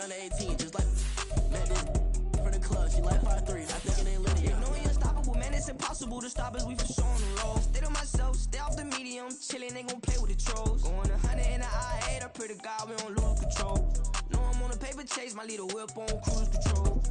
under 18, just like met this from the club. She like 5'3", I think it ain't lit yet. No, we unstoppable, man. It's impossible to stop us. We for sure on the road. Stay to myself, stay off the medium. Chillin', ain't gon' play with the trolls. Going 100 in the I-8, I pray to God we don't lose control. No, I'm on a paper chase, my little whip on cruise control.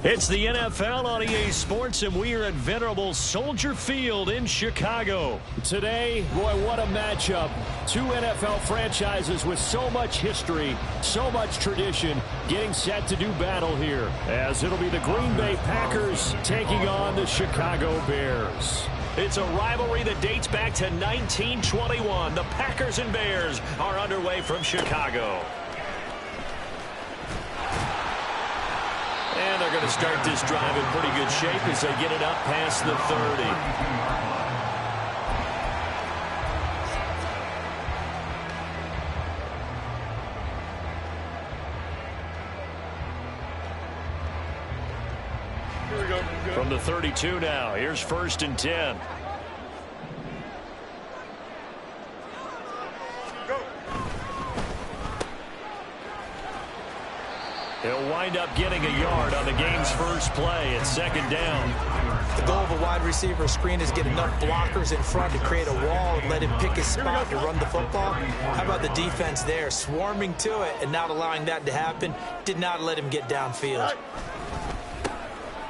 It's the NFL on EA Sports, and we are at venerable Soldier Field in Chicago. Today, boy, what a matchup. Two NFL franchises with so much history, so much tradition, getting set to do battle here, as it'll be the Green Bay Packers taking on the Chicago Bears. It's a rivalry that dates back to 1921. The Packers and Bears are underway from Chicago. And they're going to start this drive in pretty good shape as they get it up past the 30. Here we go. From the 32 now, here's 1st and 10. He'll wind up getting a yard on the game's first play at 2nd down. The goal of a wide receiver screen is get enough blockers in front to create a wall and let him pick his spot to run the football. How about the defense there, swarming to it and not allowing that to happen? Did not let him get downfield.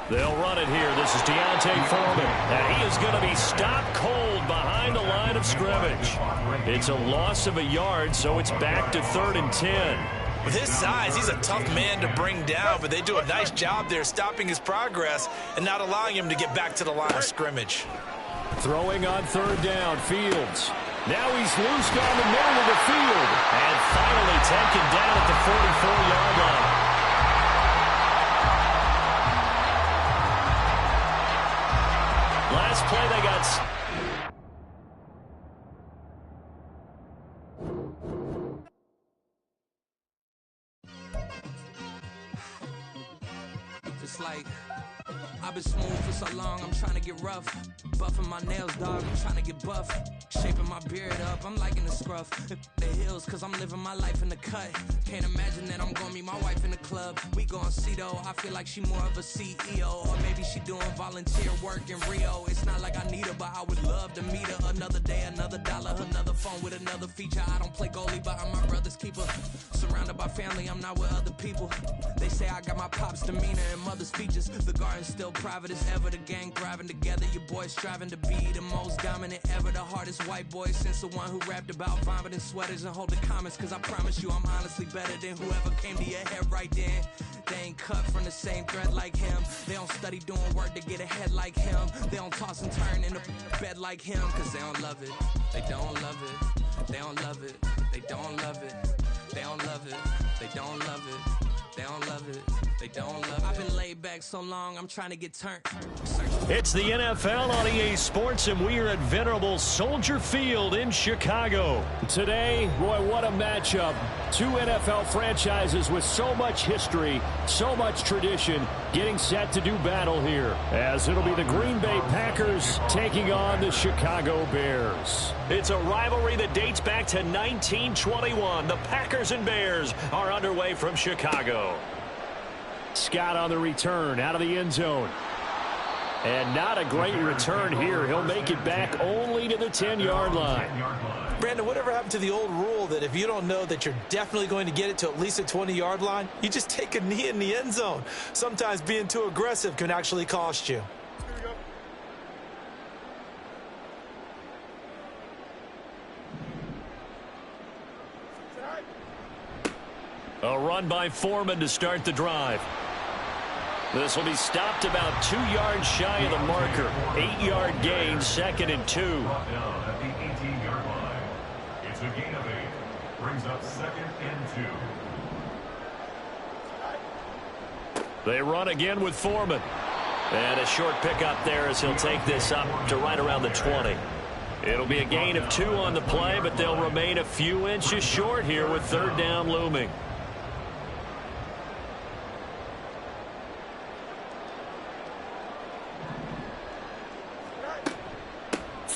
They'll run it here. This is Deontay Foreman, and he is going to be stopped cold behind the line of scrimmage. It's a loss of a yard, so it's back to 3rd and 10. With his size, he's a tough man to bring down, but they do a nice job there stopping his progress and not allowing him to get back to the line of scrimmage. Throwing on 3rd down, Fields. Now he's loose down the middle of the field. And finally taken down at the 44-yard line. Last play they got... It's like I've been smooth for so long, I'm trying to get rough. Buffing my nails, dog, I'm trying to get buff. Shaping my beard up, I'm liking the scruff. The hills, cause I'm living my life in the cut. Can't imagine that I'm gonna meet my wife in the club. We gon' see though, I feel like she more of a CEO. Or maybe she doing volunteer work in Rio. It's not like I need her, but I would love to meet her. Another day, another dollar, another phone with another feature. I don't play goalie, but I'm my brother's keeper. Surrounded by family, I'm not with other people. They say I got my pop's demeanor and mother's features. The garden's still private as ever, the gang thriving together. Your boys striving to be the most dominant ever. The hardest white boy since the one who rapped about vomiting sweaters and holding comments. Cause I promise you I'm honestly better than whoever came to your head right then. They ain't cut from the same thread like him. They don't study doing work to get ahead like him. They don't toss and turn in the bed like him. Cause they don't love it, they don't love it. They don't love it, they don't love it. They don't love it, they don't love it. They don't love it, they don't love it. I've been laid back so long, I'm trying to get turned. It's the NFL on EA Sports, and we are at venerable Soldier Field in Chicago. Today, boy, what a matchup. Two NFL franchises with so much history, so much tradition, getting set to do battle here, as it'll be the Green Bay Packers taking on the Chicago Bears. It's a rivalry that dates back to 1921. The Packers and Bears are underway from Chicago. Scott on the return, out of the end zone. And not a great return here. He'll make it back only to the 10-yard line. Brandon, whatever happened to the old rule that if you don't know that you're definitely going to get it to at least a 20-yard line, you just take a knee in the end zone? Sometimes being too aggressive can actually cost you. A run by Foreman to start the drive. This will be stopped about 2 yards shy of the marker. 8-yard gain, 2nd and 2. Down at the 18-yard line. It's a gain of 8. Brings up 2nd and 2. They run again with Foreman. And a short pickup there as he'll take this up to right around the 20. It'll be a gain of 2 on the play, but they'll remain a few inches short here with 3rd down looming.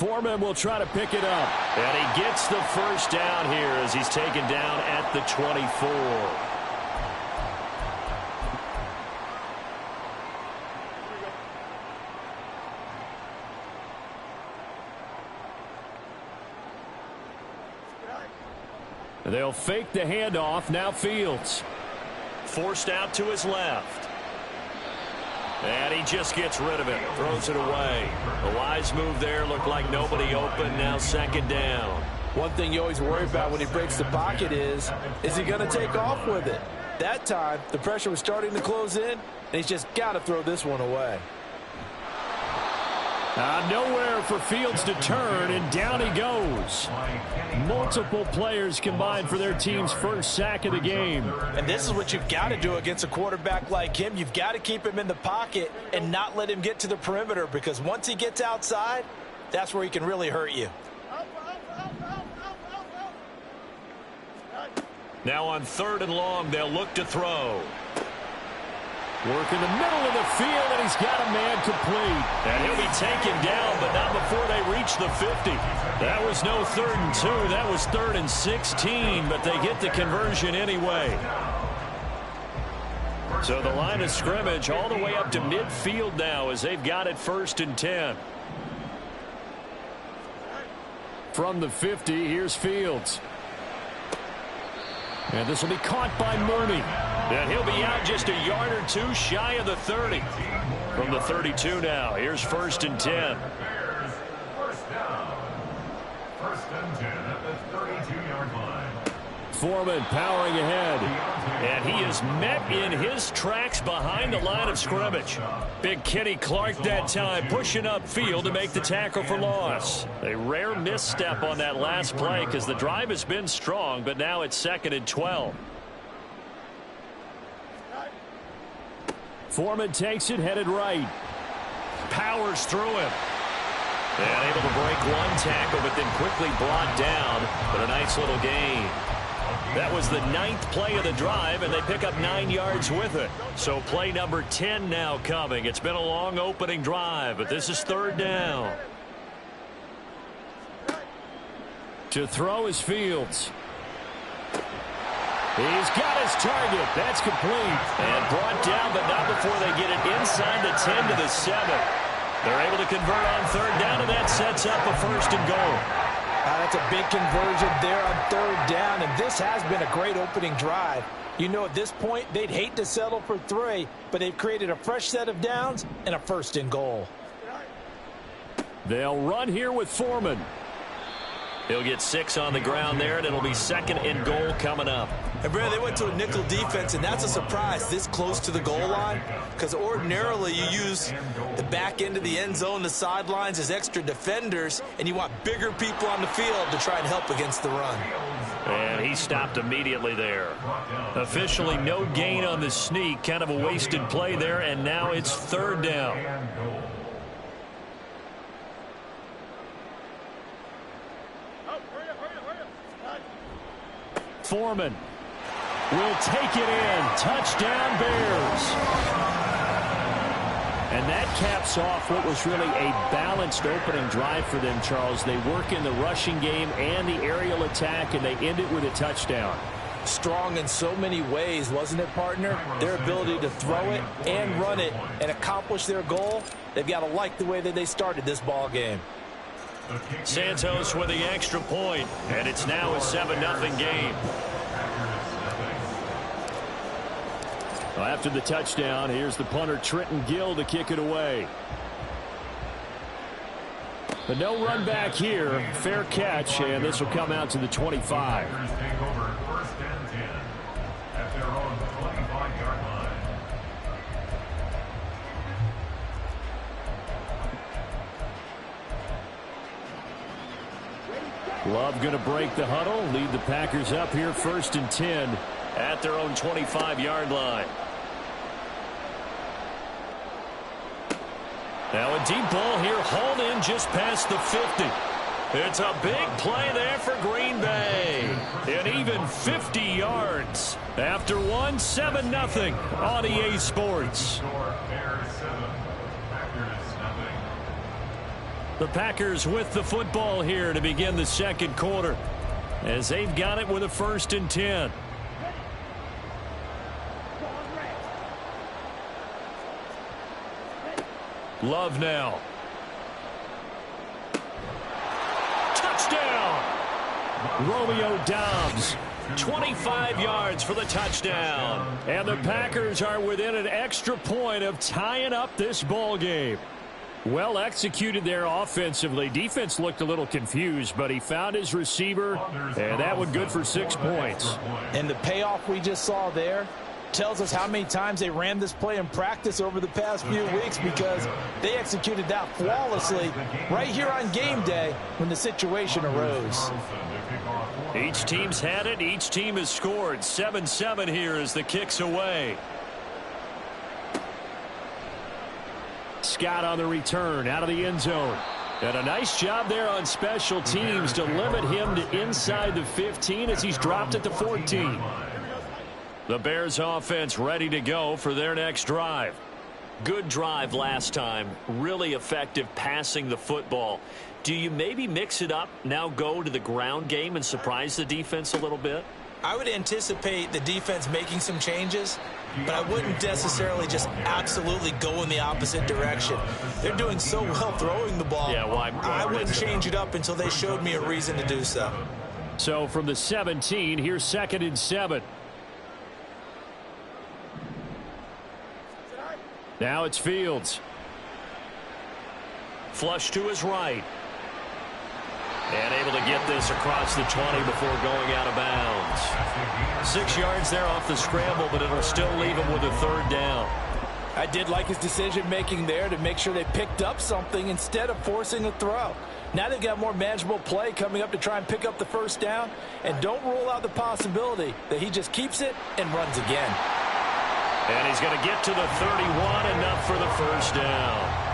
Foreman will try to pick it up. And he gets the first down here as he's taken down at the 24. They'll fake the handoff. Now Fields. Forced out to his left. And he just gets rid of it. Throws it away. A wise move there. Looked like nobody open. Now second down. One thing you always worry about when he breaks the pocket is he going to take off with it? That time, the pressure was starting to close in, and he's just got to throw this one away. Nowhere for Fields to turn, and down he goes. Multiple players combined for their team's first sack of the game. And this is what you've got to do against a quarterback like him. You've got to keep him in the pocket and not let him get to the perimeter, because once he gets outside, that's where he can really hurt you. Now on 3rd and long, they'll look to throw. Work in the middle of the field, and he's got a man complete. And he'll be taken down, but not before they reach the 50. That was no 3rd and 2. That was 3rd and 16, but they get the conversion anyway. So the line of scrimmage all the way up to midfield now as they've got it 1st and 10. From the 50, here's Fields. And this will be caught by Mooney. And he'll be out just a yard or two shy of the 30. From the 32 now, here's 1st and 10. First down. 1st and 10 at the 32-yard line. Foreman powering ahead. And he is met in his tracks behind the line of scrimmage. Big Kenny Clark that time pushing upfield to make the tackle for loss. A rare misstep on that last play because the drive has been strong, but now it's 2nd and 12. Foreman takes it, headed right. Powers through him. And able to break one tackle, but then quickly brought down. But a nice little gain. That was the 9th play of the drive, and they pick up 9 yards with it. So play number 10 now coming. It's been a long opening drive, but this is 3rd down. To throw is Fields. He's got his target. That's complete. And brought down, but not before they get it inside the 10 to the 7. They're able to convert on 3rd down, and that sets up a 1st and goal. That's a big conversion there on 3rd down, and this has been a great opening drive. You know, at this point, they'd hate to settle for 3, but they've created a fresh set of downs and a 1st and goal. They'll run here with Foreman. He'll get 6 on the ground there, and it'll be 2nd and goal coming up. And, Brad, they went to a nickel defense, and that's a surprise this close to the goal line, because ordinarily you use the back end of the end zone, the sidelines as extra defenders, and you want bigger people on the field to try and help against the run. And he stopped immediately there. Officially no gain on the sneak, kind of a wasted play there, and now it's 3rd down. Foreman will take it in. Touchdown, Bears. And that caps off what was really a balanced opening drive for them, Charles. They work in the rushing game and the aerial attack, and they end it with a touchdown. Strong in so many ways, wasn't it, partner? Their ability to throw it and run it and accomplish their goal, they've got to like the way that they started this ball game. Santos with the extra point, and it's now a 7-0 game. Well, after the touchdown, here's the punter Trenton Gill to kick it away. But no run back here. Fair catch, and this will come out to the 25. Take over 1st and 10 at their own 25-yard line. Love going to break the huddle, lead the Packers up here 1st and 10 at their own 25-yard line. Now a deep ball here, hauled in just past the 50. It's a big play there for Green Bay. And even 50 yards after 7-0 on EA Sports. The Packers with the football here to begin the second quarter, as they've got it with a 1st and 10. Love now. Touchdown! Romeo Doubs, 25 yards for the touchdown. And the Packers are within an extra point of tying up this ball game. Well executed there offensively. Defense looked a little confused, but he found his receiver, and that one good for 6 points. And the payoff we just saw there tells us how many times they ran this play in practice over the past few weeks, because they executed that flawlessly right here on game day when the situation arose. Each team's had it. Each team has scored. 7-7 here as the kick's away. Scott on the return out of the end zone. And a nice job there on special teams to limit him to inside the 15 as he's dropped at the 14. The Bears offense ready to go for their next drive. Good drive last time. Really effective passing the football. Do you maybe mix it up, now go to the ground game and surprise the defense a little bit? I would anticipate the defense making some changes, but I wouldn't necessarily just absolutely go in the opposite direction. They're doing so well throwing the ball. Yeah, why I wouldn't change it up until they showed me a reason to do so. So from the 17, here's 2nd and 7. Now it's Fields. Flush to his right. And able to get this across the 20 before going out of bounds. 6 yards there off the scramble, but it'll still leave him with a 3rd down. I did like his decision-making there to make sure they picked up something instead of forcing a throw. Now they've got more manageable play coming up to try and pick up the 1st down, and don't rule out the possibility that he just keeps it and runs again. And he's going to get to the 31, enough for the 1st down.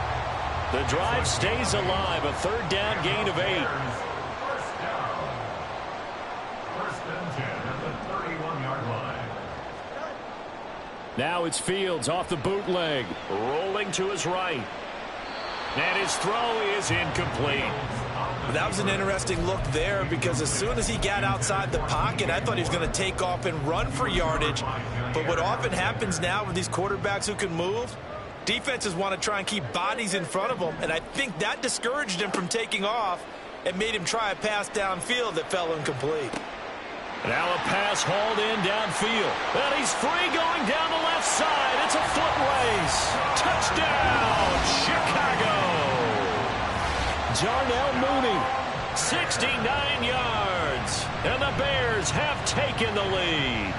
The drive stays alive, a 3rd down gain of 8. First down. 1st and 10 at the 31-yard line. Now it's Fields off the bootleg, rolling to his right. And his throw is incomplete. That was an interesting look there, because as soon as he got outside the pocket, I thought he was going to take off and run for yardage. But what often happens now with these quarterbacks who can move, defenses want to try and keep bodies in front of them, and I think that discouraged him from taking off and made him try a pass downfield that fell incomplete. Now a pass hauled in downfield. And he's free going down the left side. It's a foot race. Touchdown, Chicago. Darnell Mooney, 69 yards. And the Bears have taken the lead.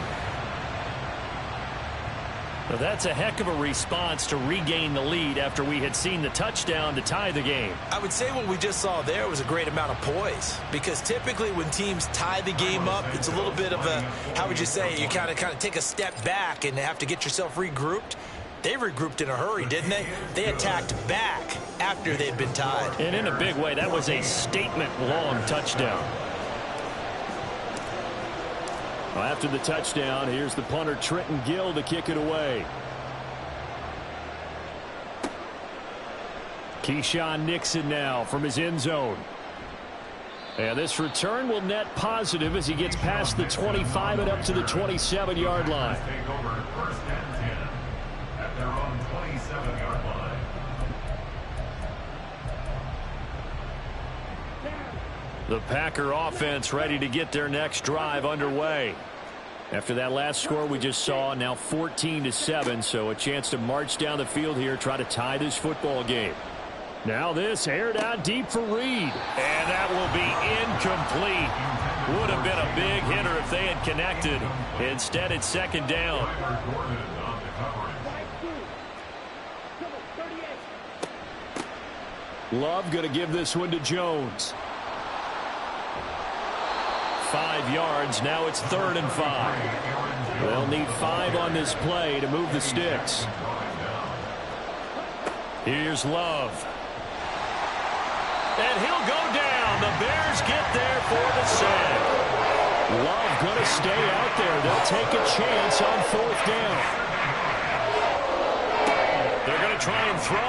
Well, that's a heck of a response to regain the lead after we had seen the touchdown to tie the game. I would say what we just saw there was a great amount of poise, because typically when teams tie the game up, it's a little bit of a, how would you say, you kind of take a step back and have to get yourself regrouped. They regrouped in a hurry, didn't they? They attacked back after they'd been tied. And in a big way, that was a statement-long touchdown. Well, after the touchdown, here's the punter, Trenton Gill, to kick it away. Keyshawn Nixon now from his end zone. And this return will net positive as he gets past the 25 and up to the 27-yard line. Take over 1st and 10 at their own 27-yard line. The Packer offense ready to get their next drive underway. After that last score we just saw, now 14-7, so a chance to march down the field here, try to tie this football game. Now this aired out deep for Reed, and that will be incomplete. Would have been a big hitter if they had connected. Instead, it's 2nd down. Love going to give this one to Jones. 5 yards. Now it's 3rd and 5. They'll need 5 on this play to move the sticks. Here's Love. And he'll go down. The Bears get there for the sack. Love going to stay out there. They'll take a chance on 4th down. They're going to try and throw.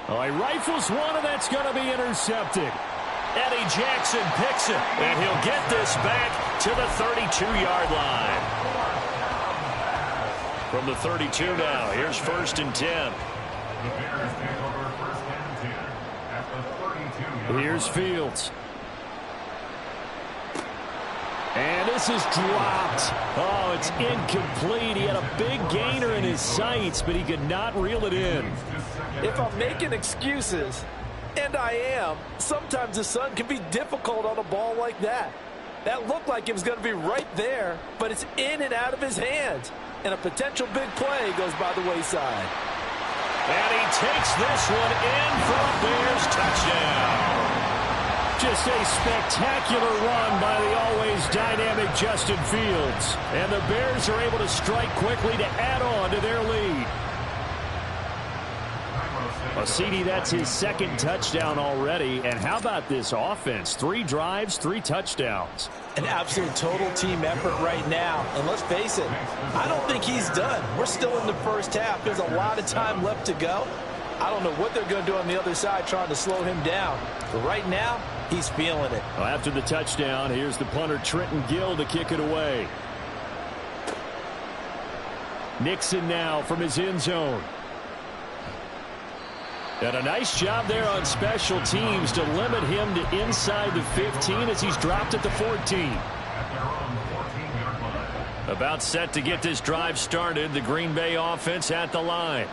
Oh, he rifles one, and that's going to be intercepted. Eddie Jackson picks it, and he'll get this back to the 32-yard line. From the 32 now, here's 1st and 10. The Bears take over 1st and 10 at the 32-yard line. Here's Fields. And this is dropped. Oh, it's incomplete. He had a big gainer in his sights, but he could not reel it in. If I'm making excuses, and I am, sometimes the sun can be difficult on a ball like that. That looked like it was going to be right there, but it's in and out of his hands. And a potential big play goes by the wayside. And he takes this one in for a Bears touchdown. Just a spectacular run by the always dynamic Justin Fields. And the Bears are able to strike quickly to add on to their lead. CD, that's his 2nd touchdown already. And how about this offense? 3 drives, 3 touchdowns. An absolute total team effort right now. And let's face it, I don't think he's done. We're still in the first half. There's a lot of time left to go. I don't know what they're going to do on the other side trying to slow him down. But right now, he's feeling it. Well, after the touchdown, here's the punter Trenton Gill to kick it away. Nixon now from his end zone. And a nice job there on special teams to limit him to inside the 15 as he's dropped at the 14. About set to get this drive started. The Green Bay offense at the line.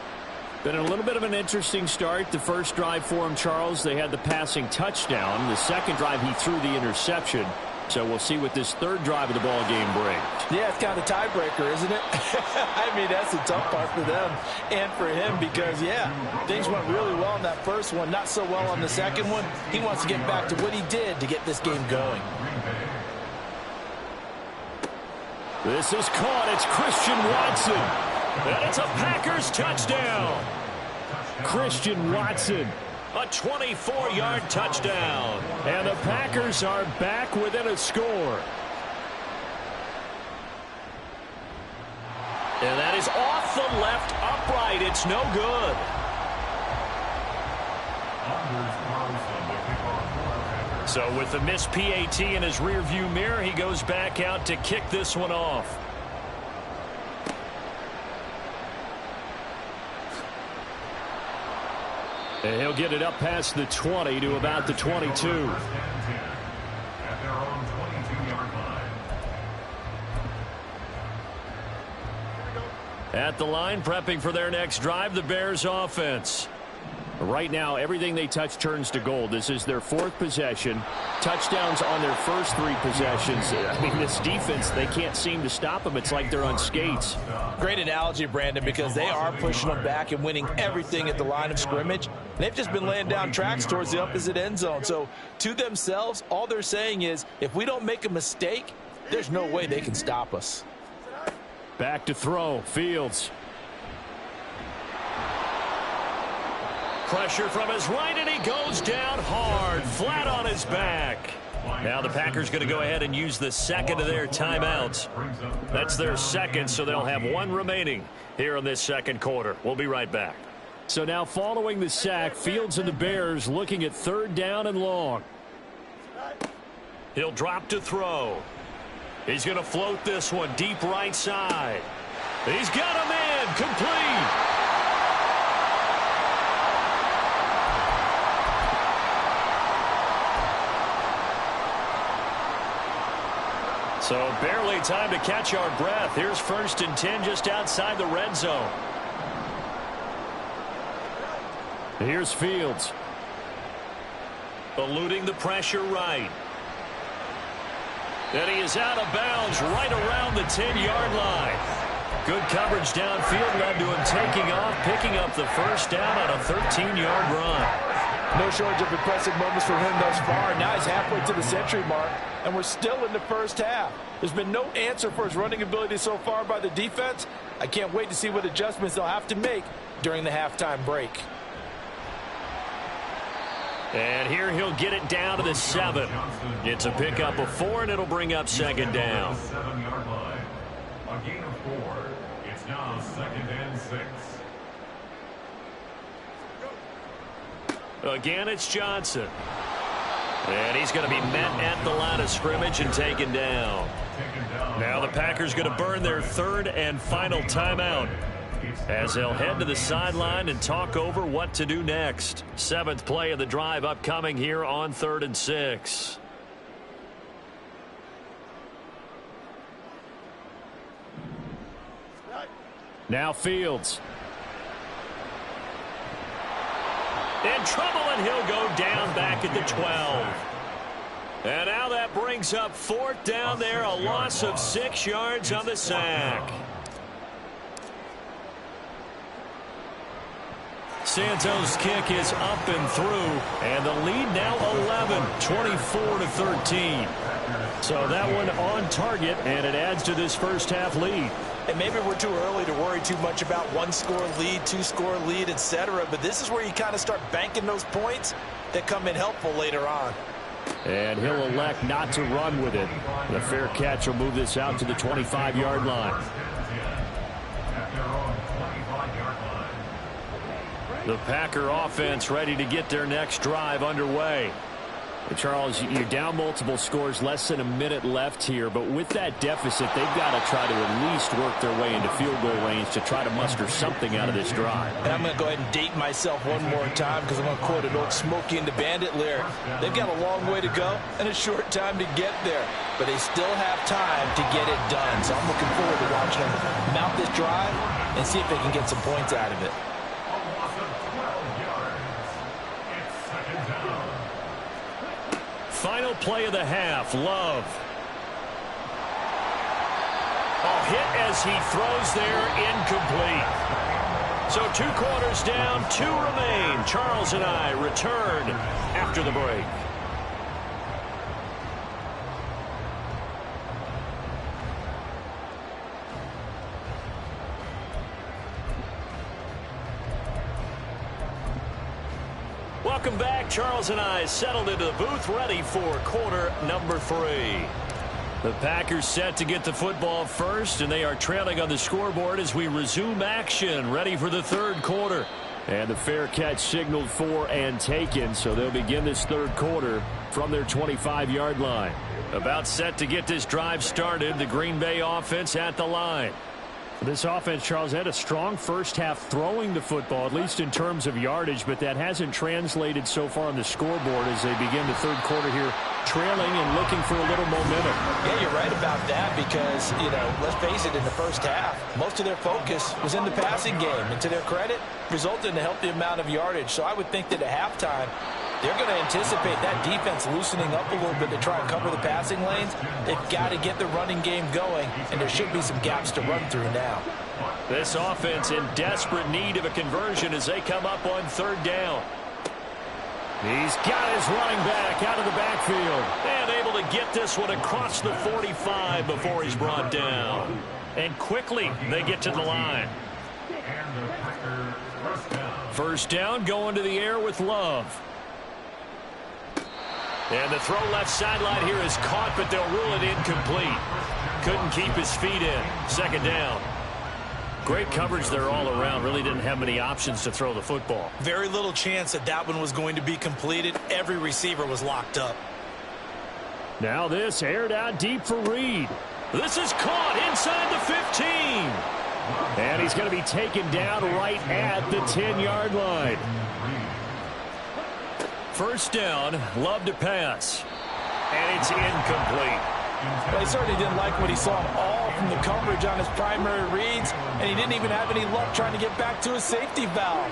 Been a little bit of an interesting start. The first drive for him, Charles, they had the passing touchdown. The second drive, he threw the interception. So we'll see what this third drive of the ball game brings. Yeah, it's kind of a tiebreaker, isn't it? I mean, that's the tough part for them and for him because, yeah, things went really well in that first one, not so well on the second one. He wants to get back to what he did to get this game going. This is caught. It's Christian Watson. And it's a Packers touchdown. Christian Watson. A 24-yard touchdown. And the Packers are back within a score. And that is off the left upright. It's no good. So with the missed PAT in his rearview mirror, he goes back out to kick this one off. And he'll get it up past the 20 to about the 22. At the line, prepping for their next drive, the Bears offense. Right now, everything they touch turns to gold. This is their 4th possession. Touchdowns on their first 3 possessions. I mean, this defense, they can't seem to stop them. It's like they're on skates. Great analogy, Brandon, because they are pushing them back and winning everything at the line of scrimmage. They've just been laying down tracks towards the opposite end zone. So to themselves, all they're saying is, if we don't make a mistake, there's no way they can stop us. Back to throw, Fields. Pressure from his right, and he goes down hard, flat on his back. Now the Packers going to go ahead and use the second of their timeouts. That's their second, so they'll have 1 remaining here in this second quarter. We'll be right back. So now following the sack, Fields and the Bears looking at 3rd down and long. He'll drop to throw. He's going to float this one deep right side. He's got him in, complete. So barely time to catch our breath. Here's 1st and 10 just outside the red zone. Here's Fields. Eluding the pressure right. And he is out of bounds right around the 10-yard line. Good coverage downfield led to him taking off, picking up the first down on a 13-yard run. No shortage of impressive moments for him thus far. Now he's halfway to the century mark, and we're still in the first half. There's been no answer for his running ability so far by the defense. I can't wait to see what adjustments they'll have to make during the halftime break. And here he'll get it down to the 7. It's a pickup of 4, and it'll bring up 2nd down. 7-yard line. A gain of 4. It's now 2nd and 6. Again, it's Johnson. And he's going to be met at the line of scrimmage and taken down. Now the Packers going to burn their third and final timeout as they'll head to the sideline and talk over what to do next. 7th play of the drive upcoming here on 3rd and 6. Now Fields. In trouble, and he'll go down back at the 12. And now that brings up 4th down there, a loss of 6 yards on the sack. Santos' kick is up and through, and the lead now 11, 24-13. So that one on target, and it adds to this first half lead. And maybe we're too early to worry too much about 1-score lead, 2-score lead, etc. But this is where you kind of start banking those points that come in helpful later on. And he'll elect not to run with it. The fair catch will move this out to the 25-yard line. The Packer offense ready to get their next drive underway. And Charles, you're down multiple scores, less than a minute left here, but with that deficit, they've got to try to at least work their way into field goal range to try to muster something out of this drive. And I'm going to go ahead and date myself one more time because I'm going to quote an old Smokey and the Bandit lyric. They've got a long way to go and a short time to get there, but they still have time to get it done. So I'm looking forward to watching them mount this drive and see if they can get some points out of it. Final play of the half, Love. Oh, hit as he throws there, incomplete. So 2 quarters down, 2 remain. Charles and I return after the break. Welcome back. Charles and I settled into the booth, ready for quarter number 3. The Packers set to get the football first, and they are trailing on the scoreboard as we resume action, ready for the 3rd quarter. And the fair catch signaled for and taken, so they'll begin this 3rd quarter from their 25-yard line. About set to get this drive started, the Green Bay offense at the line. This offense, Charles, had a strong first half throwing the football, at least in terms of yardage, but that hasn't translated so far on the scoreboard as they begin the 3rd quarter here, trailing and looking for a little momentum. Yeah, you're right about that because, let's face it, in the first half, most of their focus was in the passing game, and to their credit, resulted in a healthy amount of yardage. So I would think that at halftime, they're going to anticipate that defense loosening up a little bit to try and cover the passing lanes. They've got to get the running game going, and there should be some gaps to run through now. This offense in desperate need of a conversion as they come up on 3rd down. He's got his running back out of the backfield and able to get this one across the 45 before he's brought down. And quickly they get to the line. First down going to the air with Love. And the throw left sideline here is caught, but they'll rule it incomplete. Couldn't keep his feet in. 2nd down. Great coverage there all around. Really didn't have many options to throw the football. Very little chance that one was going to be completed. Every receiver was locked up. Now this aired out deep for Reed. This is caught inside the 15. And he's going to be taken down right at the 10-yard line. First down, Love to pass. And it's incomplete. Well, he certainly didn't like what he saw all from the coverage on his primary reads, and he didn't even have any luck trying to get back to his safety valve.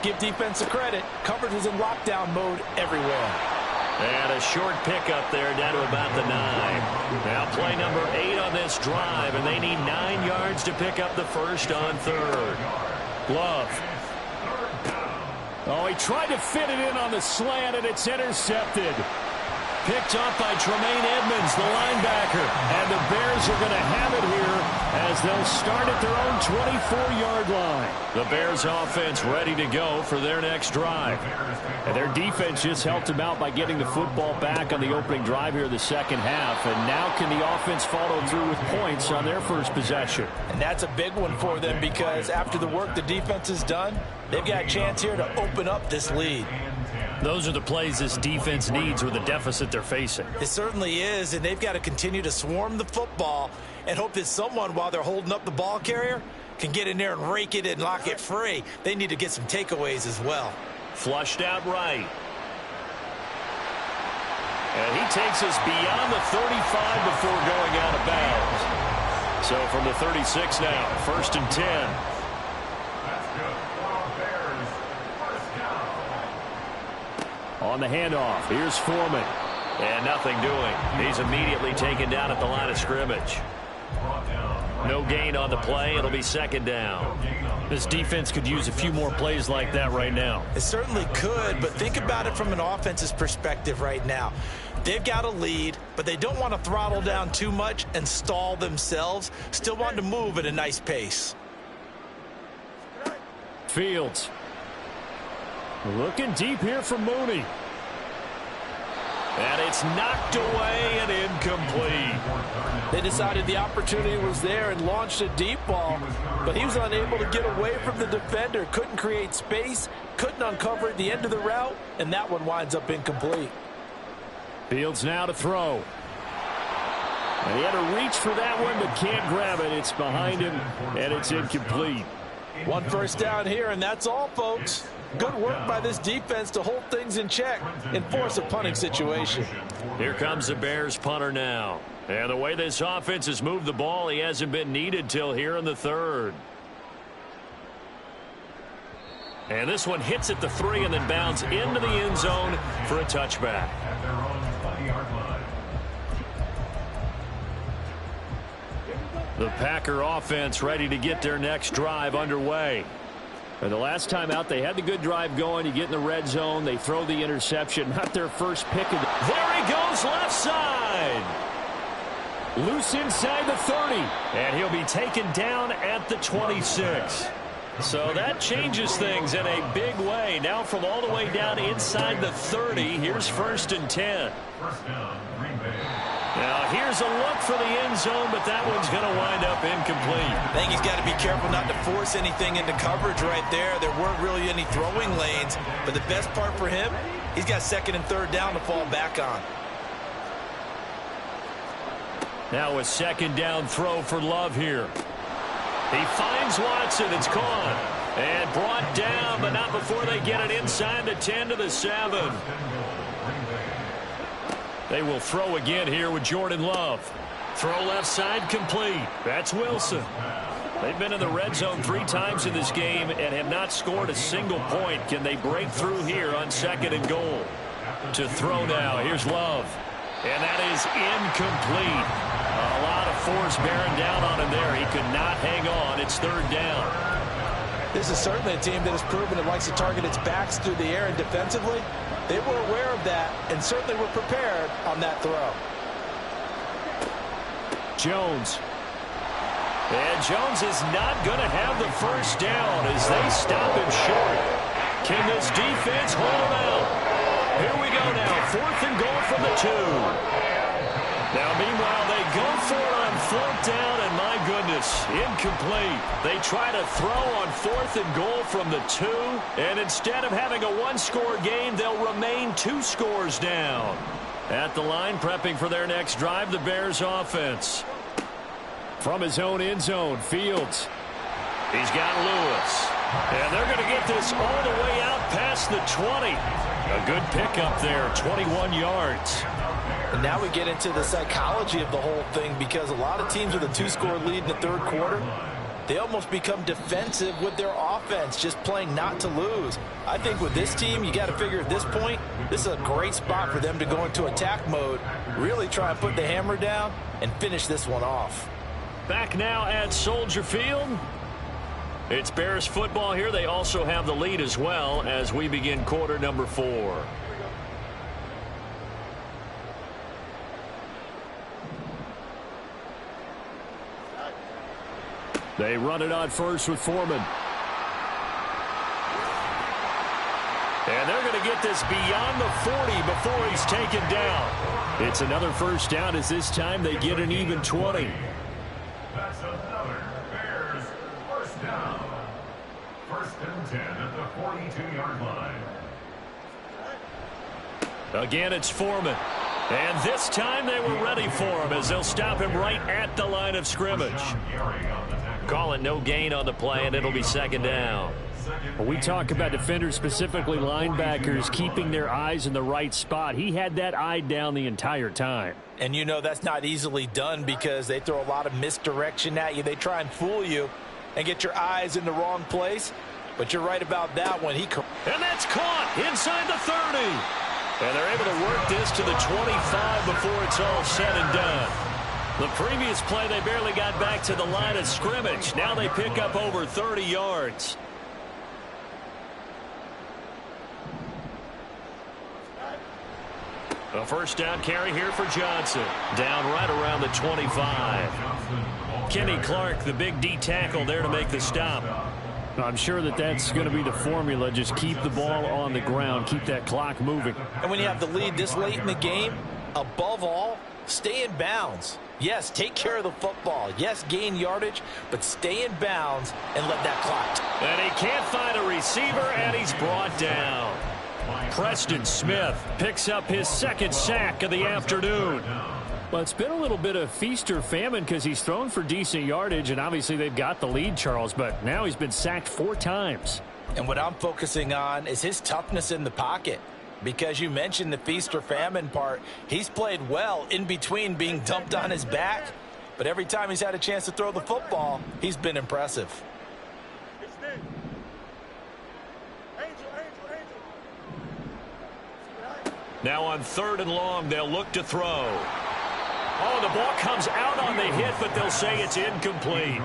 Give defense a credit. Coverage was in lockdown mode everywhere. And a short pickup there down to about the 9. Now play number 8 on this drive, and they need 9 yards to pick up the first on 3rd. Love. Oh, he tried to fit it in on the slant, and it's intercepted. Picked up by Tremaine Edmonds, the linebacker. And the Bears are going to have it here as they'll start at their own 24-yard line. The Bears offense ready to go for their next drive. And their defense just helped them out by getting the football back on the opening drive here in the 2nd half. And now can the offense follow through with points on their first possession? And that's a big one for them because after the work the defense has done, they've got a chance here to open up this lead. Those are the plays this defense needs with the deficit they're facing. It certainly is, and they've got to continue to swarm the football and hope that someone, while they're holding up the ball carrier, can get in there and rake it and lock it free. They need to get some takeaways as well. Flushed out right. And he takes us beyond the 35 before going out of bounds. So from the 36 now, 1st and 10. That's good. Bears, first down. On the handoff, here's Foreman. And nothing doing. He's immediately taken down at the line of scrimmage. No gain on the play. It'll be 2nd down. This defense could use a few more plays like that right now. It certainly could, but think about it from an offense's perspective right now. They've got a lead, but they don't want to throttle down too much and stall themselves. Still want to move at a nice pace. Fields. Looking deep here for Mooney. And it's knocked away and incomplete. They decided the opportunity was there and launched a deep ball, but he was unable to get away from the defender. Couldn't create space, couldn't uncover at the end of the route, and that one winds up incomplete. Fields now to throw. And he had to reach for that one, but can't grab it. It's behind him, and it's incomplete. 1 first down here, and that's all, folks. Good work by this defense to hold things in check and force a punting situation. Here comes the Bears punter now. And the way this offense has moved the ball, he hasn't been needed till here in the 3rd. And this one hits at the 3 and then bounds into the end zone for a touchback. At their own 20-yard line. The Packer offense ready to get their next drive underway. And the last time out, they had the good drive going. You get in the red zone, they throw the interception. Not their first pick of There he goes, left side. Loose inside the 30. And he'll be taken down at the 26. So that changes things in a big way. Now from all the way down inside the 30, here's 1st and 10. First down, Green Bay. Now here's a look for the end zone, but that one's going to wind up incomplete. I think he's got to be careful not to force anything into coverage right there. There weren't really any throwing lanes, but the best part for him, he's got 2nd and 3rd down to fall back on. Now a 2nd down throw for Love here. He finds Watson. It's caught and brought down, but not before they get it inside the 10 to the 7. They will throw again here with Jordan Love. Throw left side complete. That's Wilson. They've been in the red zone 3 times in this game and have not scored a single point. Can they break through here on 2nd and goal? To throw now. Here's Love. And that is incomplete. A lot of force bearing down on him there. He could not hang on. It's 3rd down. This is certainly a team that has proven it likes to target its backs through the air and defensively. They were aware of that and certainly were prepared on that throw. Jones. And Jones is not going to have the first down as they stop him short. Can this defense hold him out? Here we go now. 4th and goal from the 2. Now, meanwhile, they go for it on 4th down, and my goodness, incomplete. They try to throw on 4th and goal from the 2, and instead of having a 1-score game, they'll remain 2 scores down. At the line, prepping for their next drive, the Bears offense. From his own end zone, Fields. He's got Lewis. And they're going to get this all the way out past the 20. A good pickup there, 21 yards. And now we get into the psychology of the whole thing, because a lot of teams with a 2-score lead in the 3rd quarter, they almost become defensive with their offense, just playing not to lose. I think with this team, you got to figure at this point, this is a great spot for them to go into attack mode, really try and put the hammer down and finish this one off. Back now at Soldier Field. It's Bears football here. They also have the lead as well as we begin quarter number 4. They run it on first with Foreman. And they're going to get this beyond the 40 before he's taken down. It's another first down as this time they get an even 20. That's another Bears first down. 1st and 10 at the 42-yard line. Again, it's Foreman. And this time they were ready for him as they'll stop him right at the line of scrimmage. Call it no gain on the play, and it'll be second down. Well, we talk about defenders, specifically linebackers, keeping their eyes in the right spot. He had that eye down the entire time. And you know that's not easily done because they throw a lot of misdirection at you. They try and fool you and get your eyes in the wrong place. But you're right about that one. And that's caught inside the 30. And they're able to work this to the 25 before it's all said and done. The previous play, they barely got back to the line of scrimmage. Now they pick up over 30 yards. A first down carry here for Johnson. Down right around the 25. Kenny Clark, the big D tackle there to make the stop. I'm sure that's going to be the formula. Just keep the ball on the ground. Keep that clock moving. And when you have the lead this late in the game, above all, stay in bounds. Yes, take care of the football. Yes, gain yardage, but stay in bounds and let that clock. And he can't find a receiver, and he's brought down. Preston Smith picks up his second sack of the afternoon. Well, it's been a little bit of feast or famine because he's thrown for decent yardage, and obviously they've got the lead, Charles, but now he's been sacked 4 times. And what I'm focusing on is his toughness in the pocket. Because you mentioned the feast or famine part, he's played well in between being dumped on his back, but every time he's had a chance to throw the football, he's been impressive. Now on 3rd and long, they'll look to throw. Oh, the ball comes out on the hit, but they'll say it's incomplete.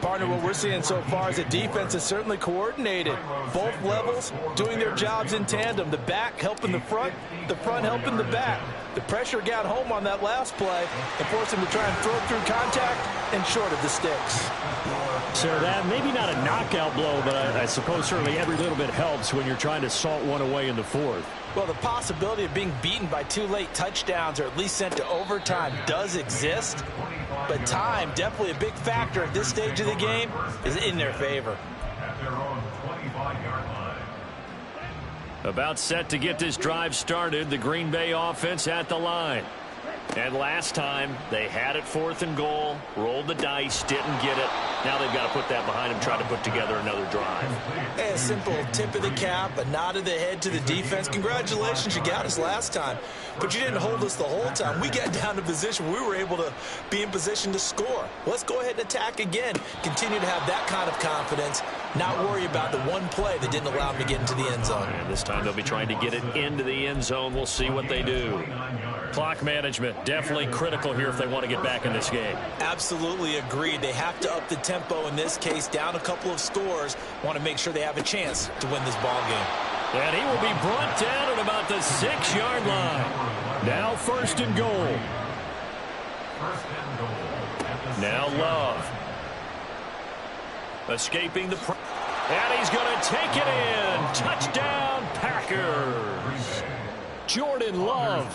Partner, what we're seeing so far is the defense is certainly coordinated. Both levels doing their jobs in tandem. The back helping the front helping the back. The pressure got home on that last play and forced him to try and throw through contact and short of the sticks. So that maybe not a knockout blow, but I suppose certainly every little bit helps when you're trying to salt one away in the 4th. Well, the possibility of being beaten by 2 late touchdowns or at least sent to overtime does exist. But time, definitely a big factor at this stage of the game, is in their favor. At their own 25-yard line. About set to get this drive started, the Green Bay offense at the line. And last time, they had it 4th and goal, rolled the dice, didn't get it. Now they've got to put that behind them, try to put together another drive. A simple tip of the cap, a nod of the head to the defense. Congratulations, you got us last time, but you didn't hold us the whole time. We got down to position where we were able to be in position to score. Let's go ahead and attack again. Continue to have that kind of confidence, not worry about the one play that didn't allow them to get into the end zone. And this time they'll be trying to get it into the end zone. We'll see what they do. Clock management, definitely critical here if they want to get back in this game. Absolutely agreed. They have to up the tempo in this case, down a couple of scores. Want to make sure they have a chance to win this ball game. And he will be brought down at about the 6-yard line. Now 1st and goal. Now Love. Escaping the... And he's going to take it in. Touchdown, Packers. Jordan Love,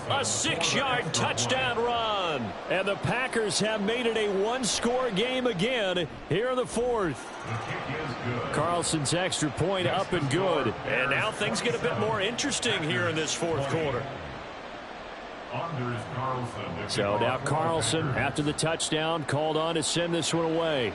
a 6-yard touchdown run. And the Packers have made it a 1-score game again here in the 4th. Carlson's extra point up and good. And now things get a bit more interesting here in this 4th quarter. So now Carlson, after the touchdown, called on to send this one away.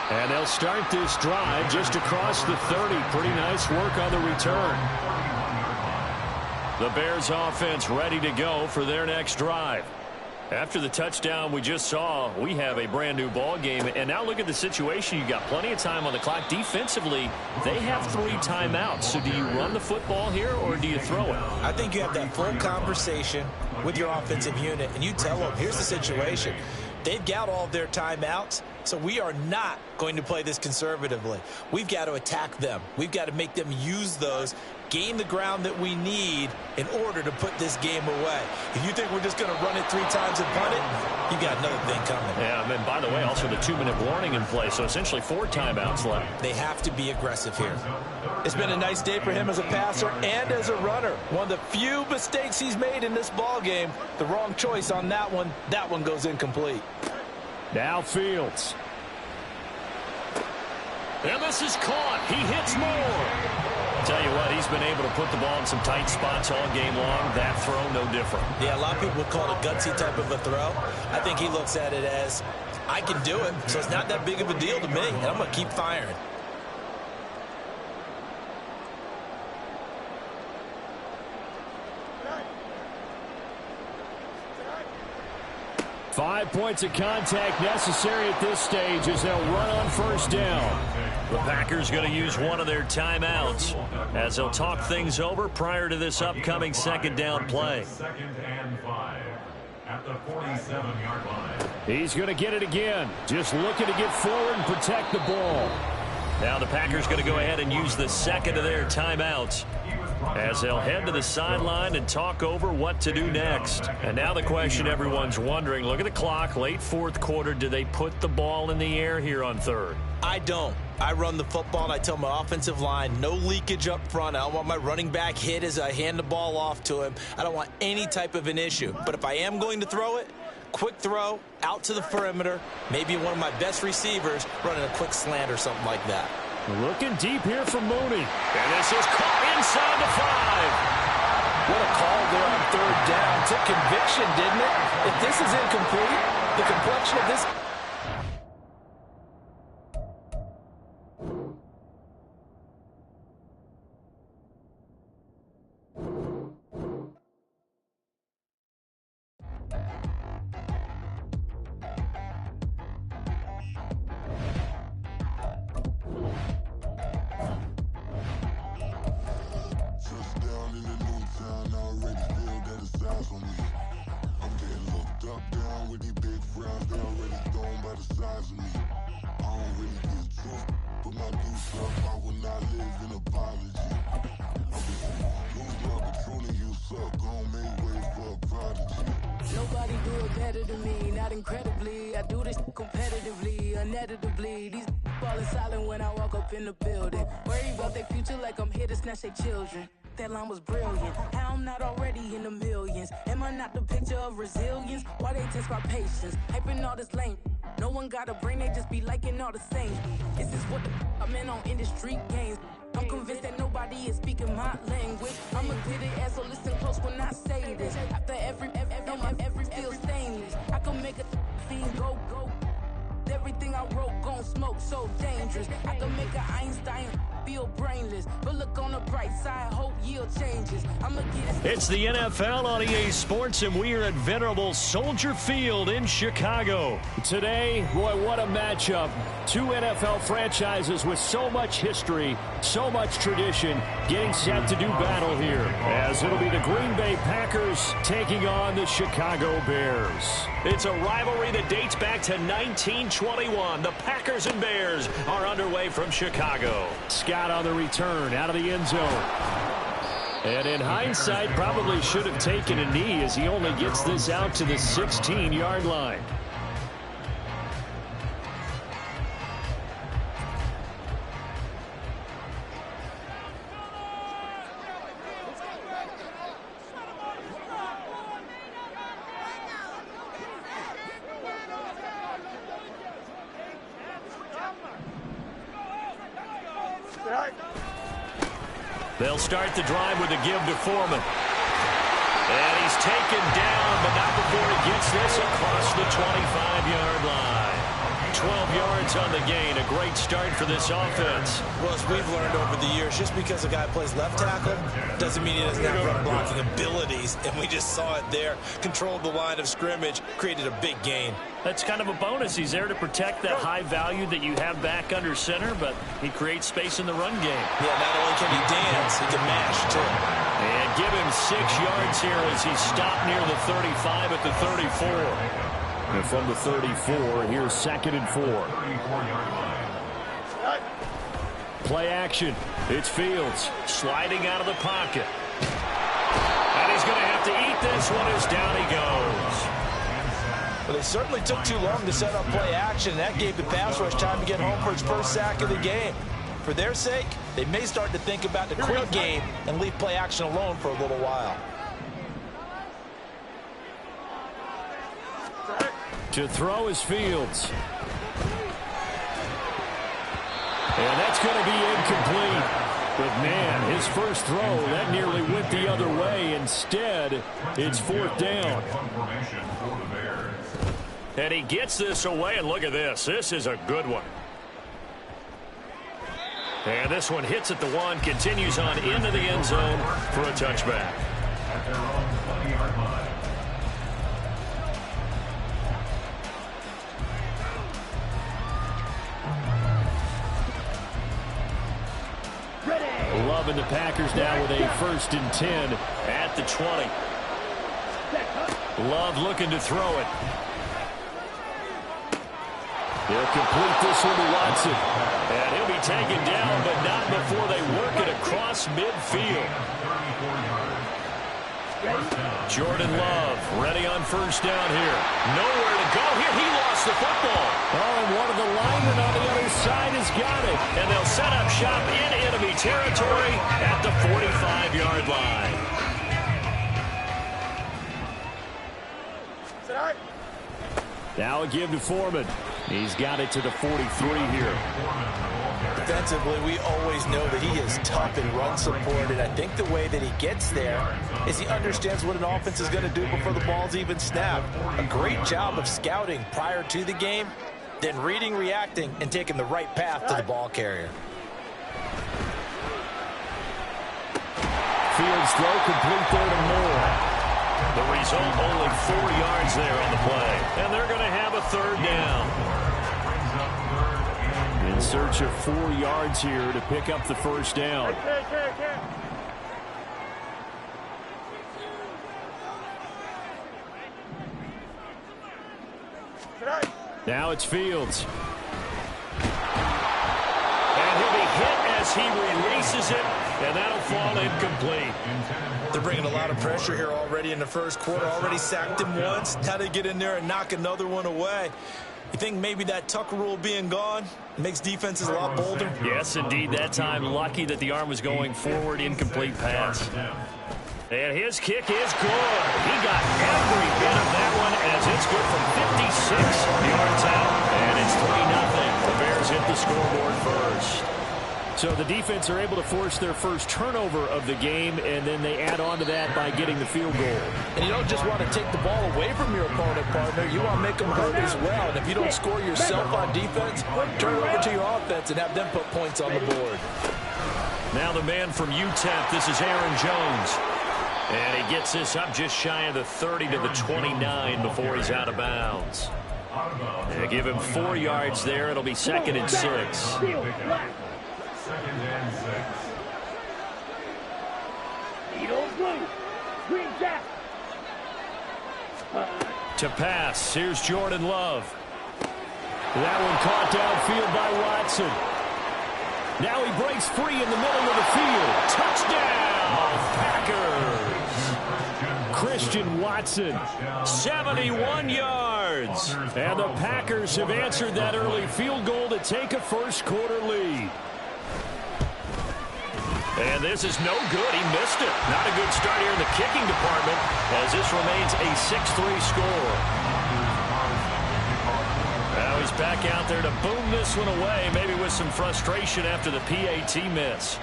And they'll start this drive just across the 30. Pretty nice work on the return. The Bears offense ready to go for their next drive. After the touchdown we just saw, we have a brand new ball game. And now look at the situation. You got plenty of time on the clock. Defensively, they have 3 timeouts. So do you run the football here or do you throw it? I think you have that full conversation with your offensive unit, and you tell them, here's the situation. They've got all of their timeouts, so we are not going to play this conservatively. We've got to attack them. We've got to make them use those, gain the ground that we need in order to put this game away. If you think we're just going to run it 3 times and punt it, you've got another thing coming. Yeah, and then, by the way, also the 2-minute warning in play, so essentially 4 timeouts left. They have to be aggressive here. It's been a nice day for him as a passer and as a runner. One of the few mistakes he's made in this ball game. The wrong choice on that one. That one goes incomplete. Now Fields. And this is caught. He hits more. Tell you what, he's been able to put the ball in some tight spots all game long. That throw, no different. Yeah, a lot of people would call it a gutsy type of a throw. I think he looks at it as, I can do it, so it's not that big of a deal to me, and I'm going to keep firing. 5 points of contact necessary at this stage as they'll run on first down. The Packers going to use one of their timeouts as they'll talk things over prior to this upcoming second down play. Second and 5 at the 47-yard line. He's going to get it again. Just looking to get forward and protect the ball. Now the Packers going to go ahead and use the second of their timeouts as they'll head to the sideline and talk over what to do next. And now the question everyone's wondering, look at the clock, late fourth quarter, do they put the ball in the air here on third? I don't. I run the football, and I tell my offensive line, no leakage up front. I don't want my running back hit as I hand the ball off to him. I don't want any type of an issue. But if I am going to throw it, quick throw, out to the perimeter, maybe one of my best receivers running a quick slant or something like that. Looking deep here for Mooney. And this is caught inside the 5. What a call there on third down. Took conviction, didn't it? If this is incomplete, the complexion of this... Nobody do it better than me, not incredibly. I do this competitively, uneditably. These falling silent when I walk up in the building. Worry about their future like I'm here to snatch their children. That line was brilliant. How I'm not already in the millions. Am I not the picture of resilience? Why they test my patience? Hyping all this lame. No one got a brain, they just be liking all the same. This is what the I'm in on industry games. I'm convinced that nobody is speaking my language. I'm a good ass, so listen close when I say this. After every feel stainless. I can make a fiend go. Everything I wrote gon' smoke, so dangerous. I can make an Einstein feel brainless. But look on the bright side, hope yield changes. I'ma get it. It's the NFL on EA Sports, and we are at venerable Soldier Field in Chicago. Today, boy, what a matchup. Two NFL franchises with so much history, so much tradition, getting set to do battle here, as it'll be the Green Bay Packers taking on the Chicago Bears. It's a rivalry that dates back to 1921. The Packers and Bears are underway from Chicago. Scott on the return, out of the end zone. And in hindsight, probably should have taken a knee as he only gets this out to the 16-yard line. They'll start the drive with a give to Foreman. And he's taken down, but not before he gets this across the 25-yard line. 12 yards on the gain. A great start for this offense. Well, as we've learned over the years, just because a guy plays left tackle doesn't mean he doesn't have run blocking abilities. And we just saw it there. Controlled the line of scrimmage, created a big gain. That's kind of a bonus. He's there to protect that high value that you have back under center, but he creates space in the run game. Yeah, not only can he dance, he can mash, too. And give him 6 yards here as he stopped near the 35 at the 34. And from the 34, here's 2nd and 4. Play action. It's Fields sliding out of the pocket. And he's going to have to eat this one as down he goes. Well, they certainly took too long to set up play action. That gave the pass rush time to get home for his first sack of the game. For their sake, they may start to think about the quick game and leave play action alone for a little while. To throw is Fields. And that's going to be incomplete. But, man, his first throw, that nearly went the other way. Instead, it's fourth down. And he gets this away, and look at this. This is a good one. And this one hits at the 1, continues on into the end zone for a touchback. At their own 20-yard line. Love and the Packers now with a 1st and 10 at the 20. Love looking to throw it. They'll complete this one to Watson. And he'll be taken down, but not before they work it across midfield. Jordan Love ready on 1st down here. Nowhere to go here. He lost the football. Oh, and one of the linemen on the other side has got it. And they'll set up shop in enemy territory at the 45-yard line. Now a give to Foreman. He's got it to the 43 here. Defensively, we always know that he is tough in run support, and I think the way that he gets there is he understands what an offense is going to do before the ball's even snapped. A great job of scouting prior to the game, then reading, reacting, and taking the right path to the ball carrier. Fields throw complete there to Moore. The result, only 4 yards there on the play. And they're going to have a 3rd down. In search of 4 yards here to pick up the 1st down. Now it's Fields. And he'll be hit as he releases it, and that'll fall incomplete. They're bringing a lot of pressure here already in the first quarter. Already sacked him once. Now they get in there and knock another one away. You think maybe that Tucker rule being gone makes defenses a lot bolder? Yes, indeed. That time, lucky that the arm was going forward. Incomplete pass. And his kick is good. He got every bit of that one as it's good from 56 yards out. And it's 3-0. The Bears hit the scoreboard first. So the defense are able to force their first turnover of the game, and then they add on to that by getting the field goal. And you don't just want to take the ball away from your opponent, partner. You want to make them hurt as well. And if you don't score yourself on defense, turn it over to your offense and have them put points on the board. Now the man from UTEP, this is Aaron Jones. And he gets this up just shy of the 30 to the 29 before he's out of bounds. They give him 4 yards there. It'll be 2nd and 6. 2nd and 6. To pass, here's Jordan Love. That one caught downfield by Watson. Now he breaks free in the middle of the field. Touchdown, Packers! Christian Watson, 71 yards. And the Packers have answered that early field goal to take a first quarter lead. And this is no good. He missed it. Not a good start here in the kicking department as this remains a 6-3 score. Now he's back out there to boom this one away, maybe with some frustration after the PAT miss.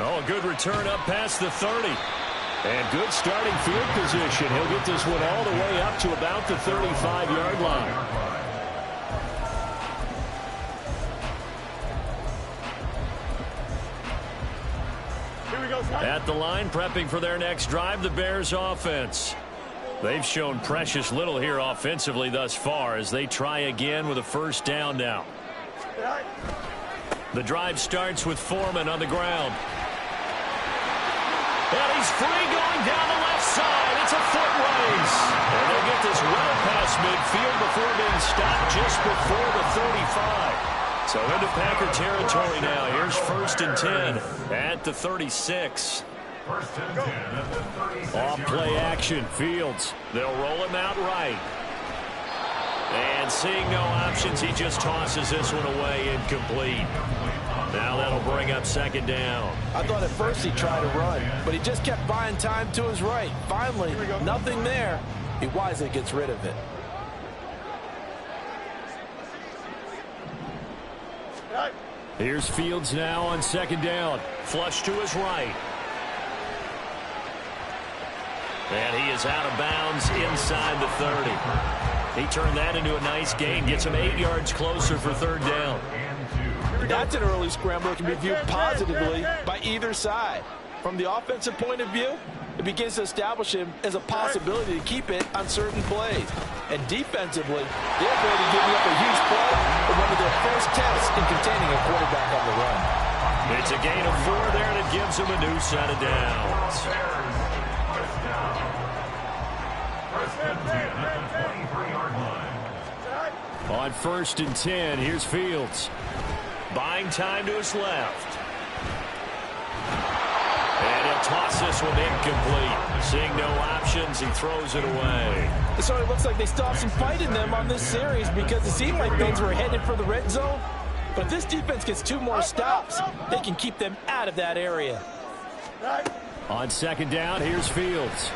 Oh, a good return up past the 30. And good starting field position. He'll get this one all the way up to about the 35-yard line. At the line, prepping for their next drive, the Bears offense. They've shown precious little here offensively thus far as they try again with a 1st down now. The drive starts with Foreman on the ground. And he's free going down the left side. It's a foot race. And they'll get this well past midfield before being stopped just before the 35. So into Packer territory now. Here's 1st and 10 at the 36. 1st and 10 at the 36. Off play action. Fields. They'll roll him out right. And seeing no options, he just tosses this one away incomplete. Now that'll bring up 2nd down. I thought at first he tried to run, but he just kept buying time to his right. Finally, nothing there. He wisely gets rid of it. Here's Fields now on second down. Flush to his right. And he is out of bounds inside the 30. He turned that into a nice gain. Gets him 8 yards closer for third down. That's an early scramble that can be viewed positively by either side. From the offensive point of view, it begins to establish him as a possibility to keep it on certain plays. And defensively, they're ability to give up a huge play in one of their first tests in containing a quarterback on the run. It's a gain of 4 there, and it gives him a new set of downs. On 1st and 10, here's Fields. Buying time to his left. And he'll toss this one incomplete. Seeing no options, he throws it away. So it looks like they still have some fight in them on this series because it seemed like things were headed for the red zone. But if this defense gets 2 more stops, they can keep them out of that area. On second down, here's Fields.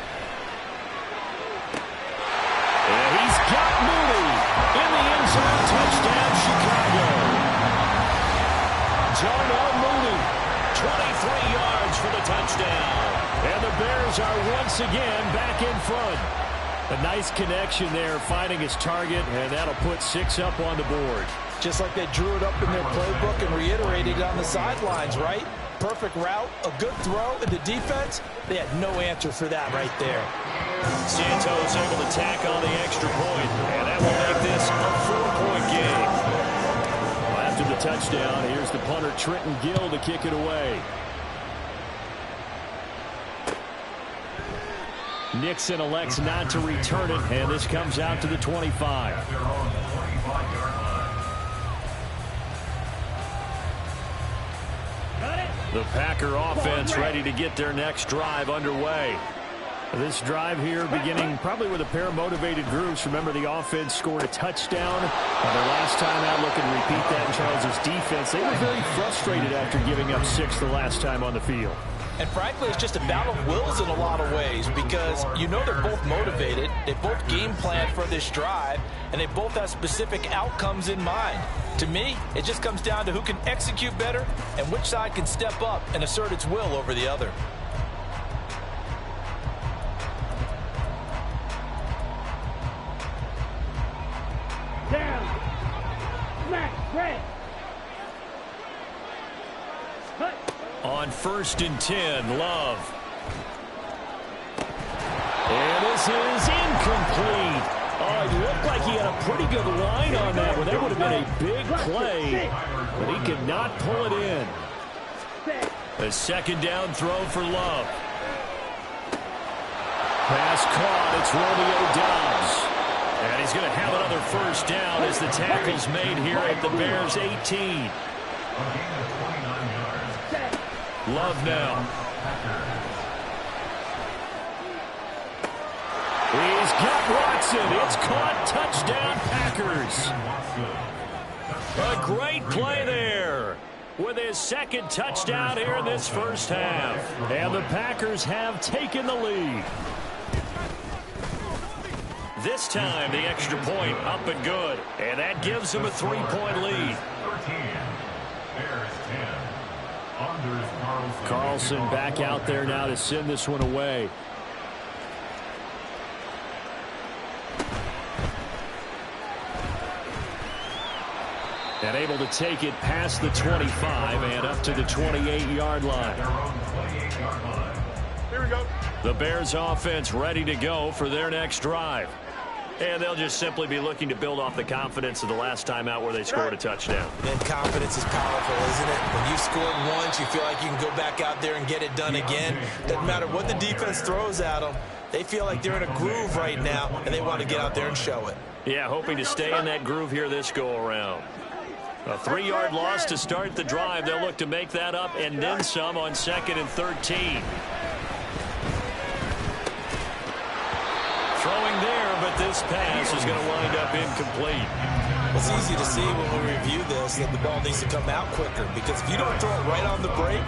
And he's got Mooney in the end zone. Touchdown, Chicago. Darnell Mooney, 23 yards for the touchdown. And the Bears are once again back in front. A nice connection there, finding his target, and that'll put 6 up on the board. Just like they drew it up in their playbook and reiterated it on the sidelines, right? Perfect route, a good throw, and the defense, they had no answer for that right there. Santos able to tack on the extra point, and that will make this a 4-point game. Well, after the touchdown, here's the punter Trenton Gill to kick it away. Nixon elects not to return it, and this comes out to the 25. The Packer offense ready to get their next drive underway. This drive here beginning probably with a pair of motivated groups. Remember, the offense scored a touchdown their last time out. Looking to repeat that in Charles' defense. They were very frustrated after giving up 6 the last time on the field. And frankly, it's just a battle of wills in a lot of ways because you know they're both motivated, they both game plan for this drive, and they both have specific outcomes in mind. To me, it just comes down to who can execute better and which side can step up and assert its will over the other. Down. Mack Med. On 1st and 10, Love. And this is incomplete. Oh, it looked like he had a pretty good line on that one. That would have been a big play, but he could not pull it in. A second down throw for Love. Pass caught. It's Romeo Doubs. And he's going to have another first down as the tackle's made here at the Bears' 18. Love now. He's got Watson. It's caught. Touchdown, Packers. A great play there with his second touchdown here in this first half. And the Packers have taken the lead. This time, the extra point up and good. And that gives him a 3-point lead. Carlson back out there now to send this one away. And able to take it past the 25 and up to the 28-yard line. Here we go. The Bears offense ready to go for their next drive. And they'll just simply be looking to build off the confidence of the last time out where they scored a touchdown. And confidence is powerful, isn't it? When you've scored once, you feel like you can go back out there and get it done again. Doesn't matter what the defense throws at them. They feel like they're in a groove right now, and they want to get out there and show it. Yeah, hoping to stay in that groove here this go-around. A 3-yard loss to start the drive. They'll look to make that up and then some on 2nd and 13. Throwing there, but this pass is going to wind up incomplete. It's easy to see when we review this that the ball needs to come out quicker because if you don't throw it right on the break,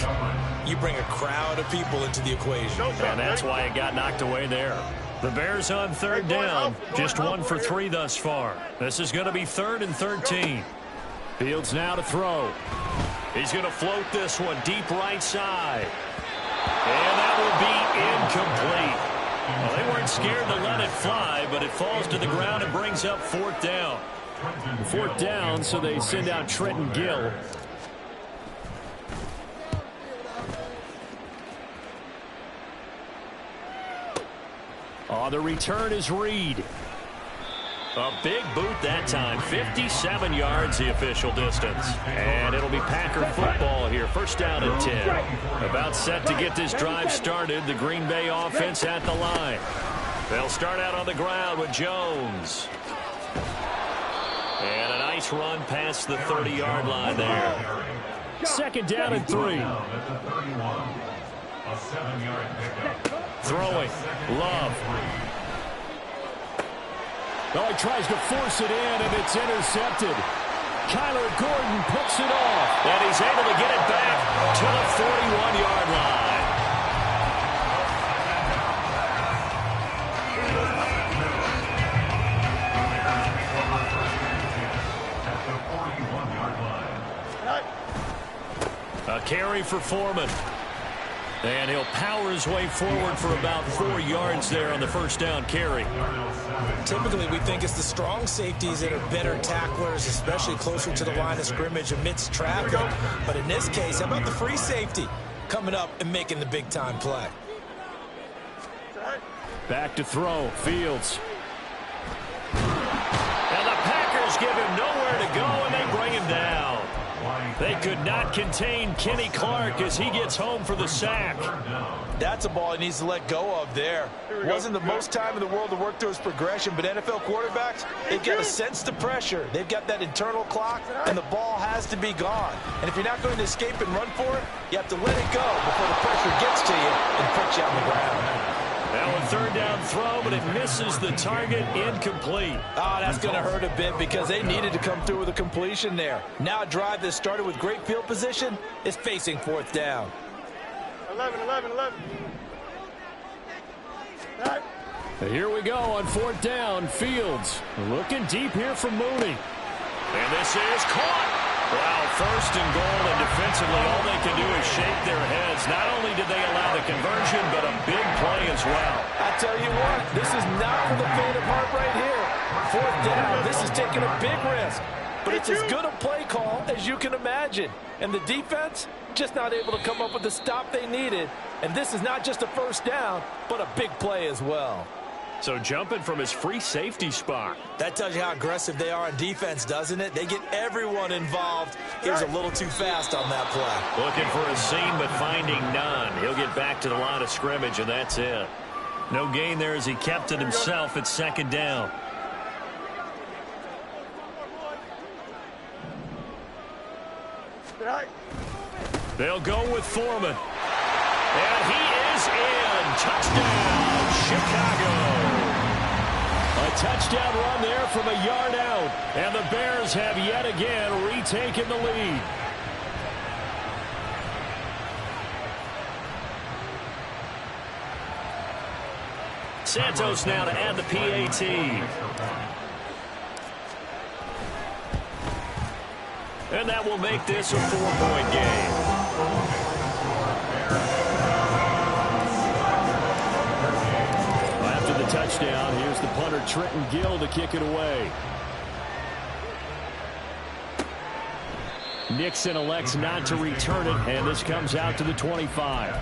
you bring a crowd of people into the equation. And that's why it got knocked away there. The Bears on 3rd down, just 1 for 3 thus far. This is going to be 3rd and 13. Fields now to throw. He's going to float this one deep right side. And that will be incomplete. Well, they weren't scared to let it fly, but it falls to the ground and brings up 4th down. 4th down, so they send out Trenton Gill. The return is Reed. A big boot that time. 57 yards the official distance. And it'll be Packer football here. 1st down and 10. About set to get this drive started. The Green Bay offense at the line. They'll start out on the ground with Jones. And a nice run past the 30-yard line there. 2nd down and 3. Throwing. Love. Oh, he tries to force it in, and it's intercepted. Kyler Gordon picks it off. And he's able to get it back to the 41-yard line. A carry for Foreman. And he'll power his way forward for about 4 yards there on the 1st down carry. Typically, we think it's the strong safeties that are better tacklers, especially closer to the line of scrimmage amidst traffic. But in this case, how about the free safety coming up and making the big-time play? Back to throw. Fields. And the Packers give him nowhere to go, and they bring him down. They could not contain Kenny Clark as he gets home for the sack. That's a ball he needs to let go of there. Wasn't the most time in the world to work through his progression, but NFL quarterbacks, they've got a sense to pressure. They've got that internal clock, and the ball has to be gone. And if you're not going to escape and run for it, you have to let it go before the pressure gets to you and puts you on the ground. Now a 3rd down throw, but it misses the target. Incomplete. That's going to hurt a bit because they needed to come through with a completion there. Now a drive that started with great field position is facing 4th down. 11. Here we go on 4th down. Fields looking deep here for Mooney. And this is caught. Wow, 1st and goal, and defensively all they can do is shake their heads. Not only did they allow the conversion, but a big play as well. I tell you what, this is not for the faint of heart right here. 4th down, this is taking a big risk. But it's as good a play call as you can imagine. And the defense just not able to come up with the stop they needed. And this is not just a 1st down, but a big play as well. So jumping from his free safety spot. That tells you how aggressive they are on defense, doesn't it? They get everyone involved. He was a little too fast on that play. Looking for a seam, but finding none. He'll get back to the line of scrimmage, and that's it. No gain there as he kept it himself at 2nd down. They'll go with Foreman. And he is in. Touchdown, Chicago. A touchdown run there from a yard out. And the Bears have yet again retaken the lead. Santos now to add the PAT. And that will make this a 4-point game. After the touchdown, here's the punter Trenton Gill to kick it away. Nixon elects not to return it, and this comes out to the 25.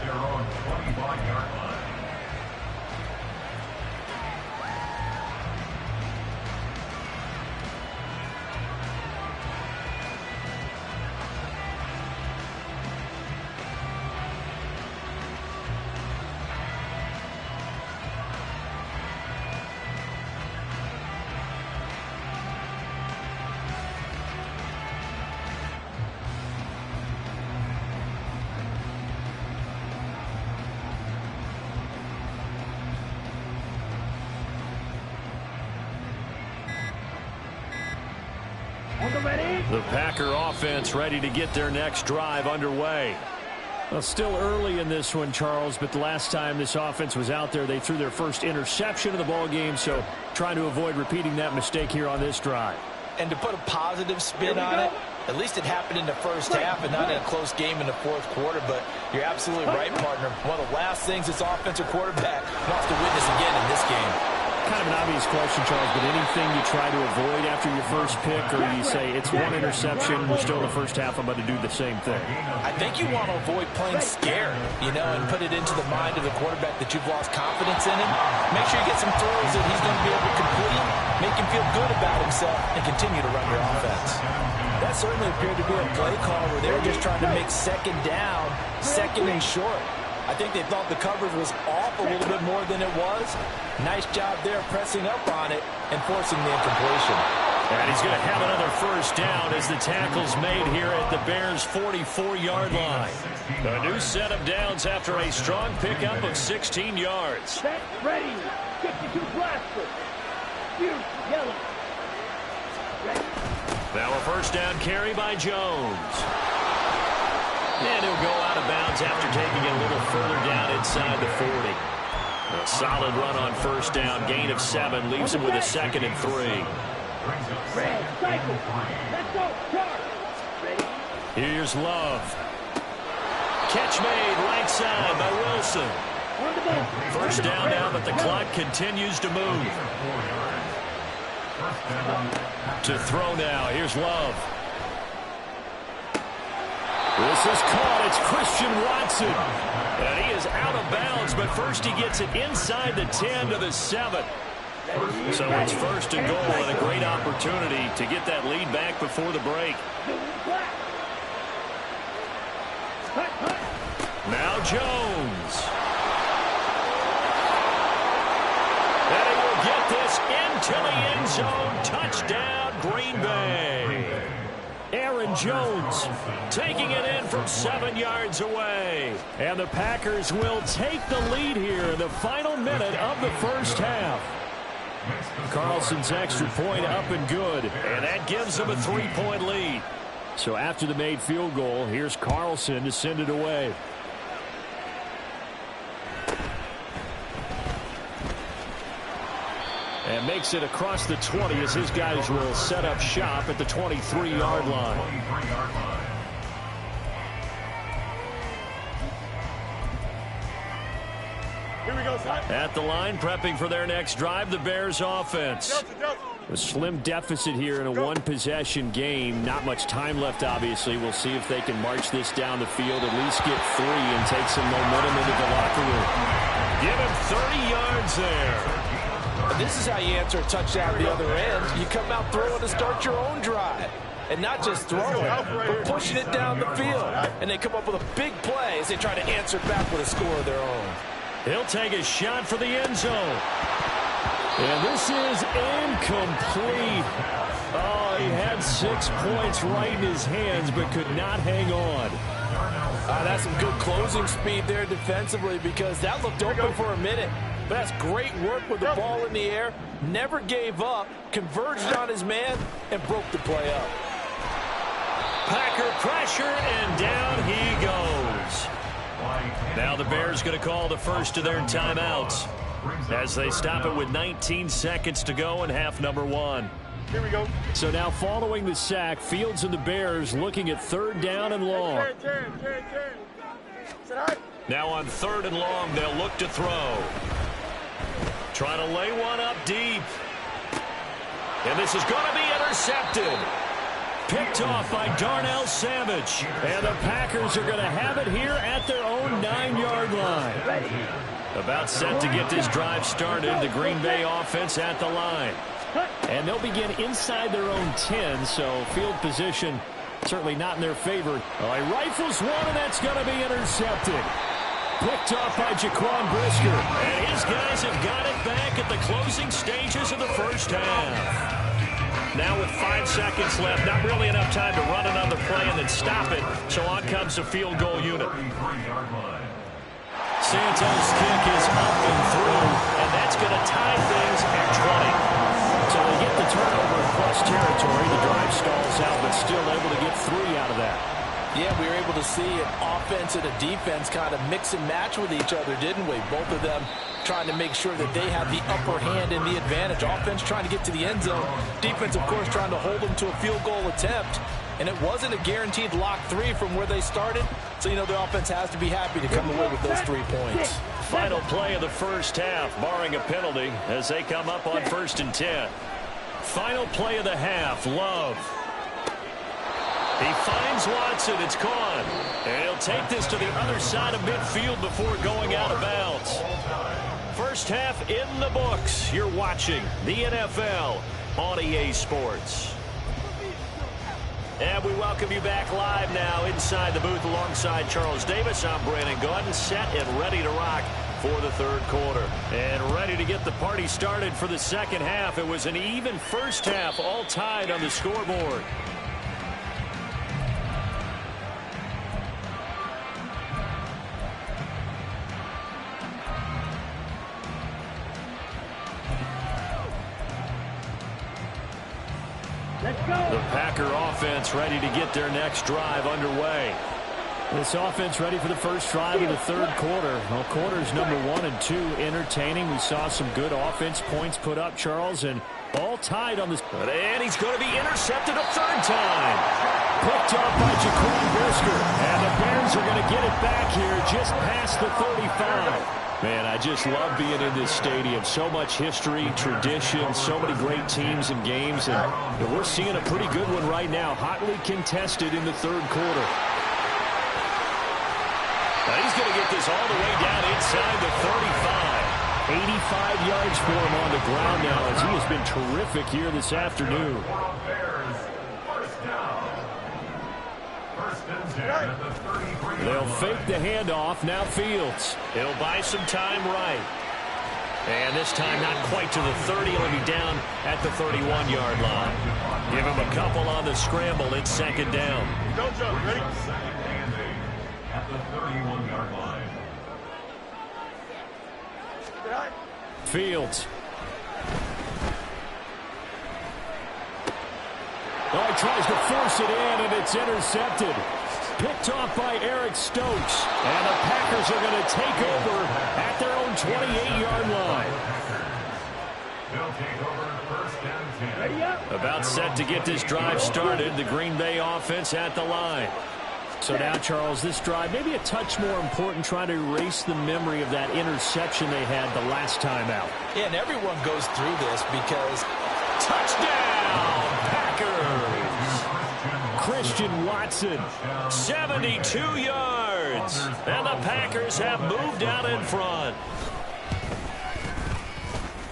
The Packer offense ready to get their next drive underway. Well, still early in this one, Charles, but the last time this offense was out there, they threw their first interception of the ball game, so trying to avoid repeating that mistake here on this drive. And to put a positive spin on it, At least it happened in the first half and not in a close game in the fourth quarter. But you're absolutely right, partner. One of the last things this offensive quarterback wants to witness again in this game. Kind of an obvious question, Charles, but anything you try to avoid after your first pick, or you say it's one interception, we're still in the first half, I'm about to do the same thing? I think you want to avoid playing scared, and put it into the mind of the quarterback that you've lost confidence in him. Make sure you get some throws that he's going to be able to complete, make him feel good about himself, and continue to run your offense. That certainly appeared to be a play call where they were just trying to make second down, second and short. I think they thought the coverage was off a little bit more than it was. Nice job there pressing up on it and forcing the incompletion. And he's going to have another first down as the tackle's made here at the Bears' 44-yard line. A new set of downs after a strong pickup of 16 yards. Set, ready, 52 blaster. Yellow. Ready. Now a first down carry by Jones. And he'll go out of bounds after taking it a little further down inside the 40. A solid run on first down. Gain of 7 leaves him with a 2nd and 3. Red, cycle. Let's go. Charge. Ready. Here's Love. Catch made right side by Wilson. First down now, but the clock continues to move. To throw now. Here's Love. This is caught. It's Christian Watson. And he is out of bounds, but first he gets it inside the 10 to the 7. So it's first and goal and a great opportunity to get that lead back before the break. Now Jones. And he will get this into the end zone. Touchdown, Green Bay. Aaron Jones taking it in from 7 yards away. And the Packers will take the lead here in the final minute of the first half. Carlson's extra point up and good. And that gives them a 3-point lead. So after the made field goal, here's Carlson to send it away. And makes it across the 20 as his guys will set up shop at the 23-yard line. Here we go, son. At the line, prepping for their next drive, the Bears offense. A slim deficit here in a one-possession game. Not much time left, obviously. We'll see if they can march this down the field, at least get 3 and take some momentum into the locker room. Give him 30 yards there. This is how you answer a touchdown at the other end. You come out throwing to start your own drive. And not just throwing, but pushing it down the field. And they come up with a big play as they try to answer back with a score of their own. He'll take a shot for the end zone. And this is incomplete. Oh, he had 6 points right in his hands, but could not hang on. That's some good closing speed there defensively, because that looked open for a minute. But that's great work with the ball in the air. Never gave up, converged on his man, and broke the play up. Packer pressure, and down he goes. Now the Bears going to call the first of their timeouts as they stop it with 19 seconds to go in half number 1. Here we go. So now following the sack, Fields and the Bears looking at 3rd down and long. Now on 3rd and long, they'll look to throw. Trying to lay one up deep. And this is going to be intercepted. Picked off by Darnell Savage. And the Packers are going to have it here at their own 9-yard line. About set to get this drive started. The Green Bay offense at the line. And they'll begin inside their own 10, so field position certainly not in their favor. He rifles one, and that's going to be intercepted. Picked off by Jaquan Brisker. And his guys have got it back at the closing stages of the first half. Now with 5 seconds left, not really enough time to run another play and then stop it. So on comes the field goal unit. Santos' kick is up and through, and that's going to tie things at 20. So they get the turnover in plus territory. The drive stalls out, but still able to get 3 out of that. Yeah, we were able to see an offense and a defense kind of mix and match with each other, didn't we? Both of them trying to make sure that they have the upper hand and the advantage. Offense trying to get to the end zone. Defense, of course, trying to hold them to a field goal attempt. and it wasn't a guaranteed lock 3 from where they started. So, you know, the offense has to be happy to come away with those 3 points. Final play of the first half, barring a penalty, as they come up on 1st and 10. Final play of the half, Love. He finds Watson. It's caught. And he'll take this to the other side of midfield before going out of bounds. First half in the books. You're watching the NFL on EA Sports. And we welcome you back live now inside the booth alongside Charles Davis. I'm Brandon Gaudin, set and ready to rock for the third quarter. And ready to get the party started for the second half. It was an even first half, all tied on the scoreboard. The Packer offense ready to get their next drive underway. This offense ready for the first drive of the third quarter. Well, quarters number 1 and 2 entertaining. We saw some good offense points put up, Charles, and all tied on this. And he's going to be intercepted a third time. Picked up by Jaquan Brisker. And the Bears are going to get it back here just past the 35. Man, I just love being in this stadium. So much history, tradition, so many great teams and games. And we're seeing a pretty good one right now. Hotly contested in the third quarter. Now he's going to get this all the way down inside the 35. 85 yards for him on the ground now as he has been terrific here this afternoon. They'll fake the handoff. Now Fields. He'll buy some time right. And this time not quite to the 30. He'll be down at the 31-yard line. Give him a couple on the scramble. It's second down. Go, Joe. Ready? At the 31-yard line. Fields. Oh, he tries to force it in, and it's intercepted. Picked off by Eric Stokes. And the Packers are going to take over at their own 28-yard line. They'll take over first and 10. Ready up. About set to get this drive started. The Green Bay offense at the line. So now, Charles, this drive maybe a touch more important, trying to erase the memory of that interception they had the last time out. Yeah, and everyone goes through this because Touchdown, Packers! Christian Watson, 72 yards. And the Packers have moved out in front.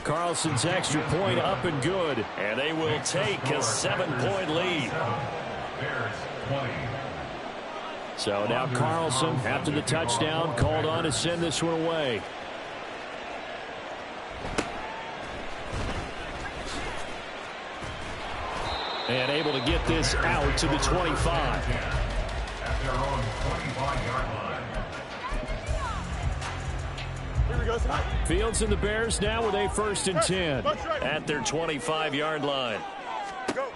Carlson's extra point up and good. And they will take a 7-point lead. Bears 20. So now Carlson, after the touchdown, called on to send this one away. And able to get this out to the 25. At their own 25-yard line. Here we go, son. Fields and the Bears now with a 1st and 10. At their 25-yard line. Go.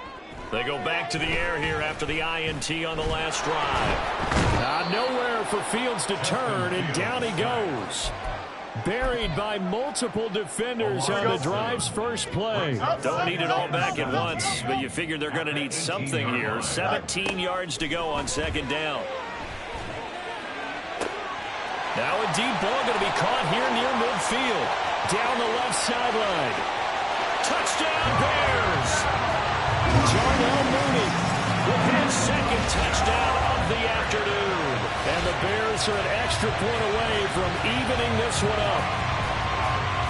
They go back to the air here after the INT on the last drive. Nowhere for Fields to turn, and down he goes. Buried by multiple defenders on the drive's first play. Don't need it all back at once, but you figure they're going to need something here. 17 yards to go on second down. Now a deep ball going to be caught here near midfield. Down the left sideline. Touchdown Bears! Jarnell Mooney with his second touchdown of the afternoon. And the Bears are an extra point away from evening this one up.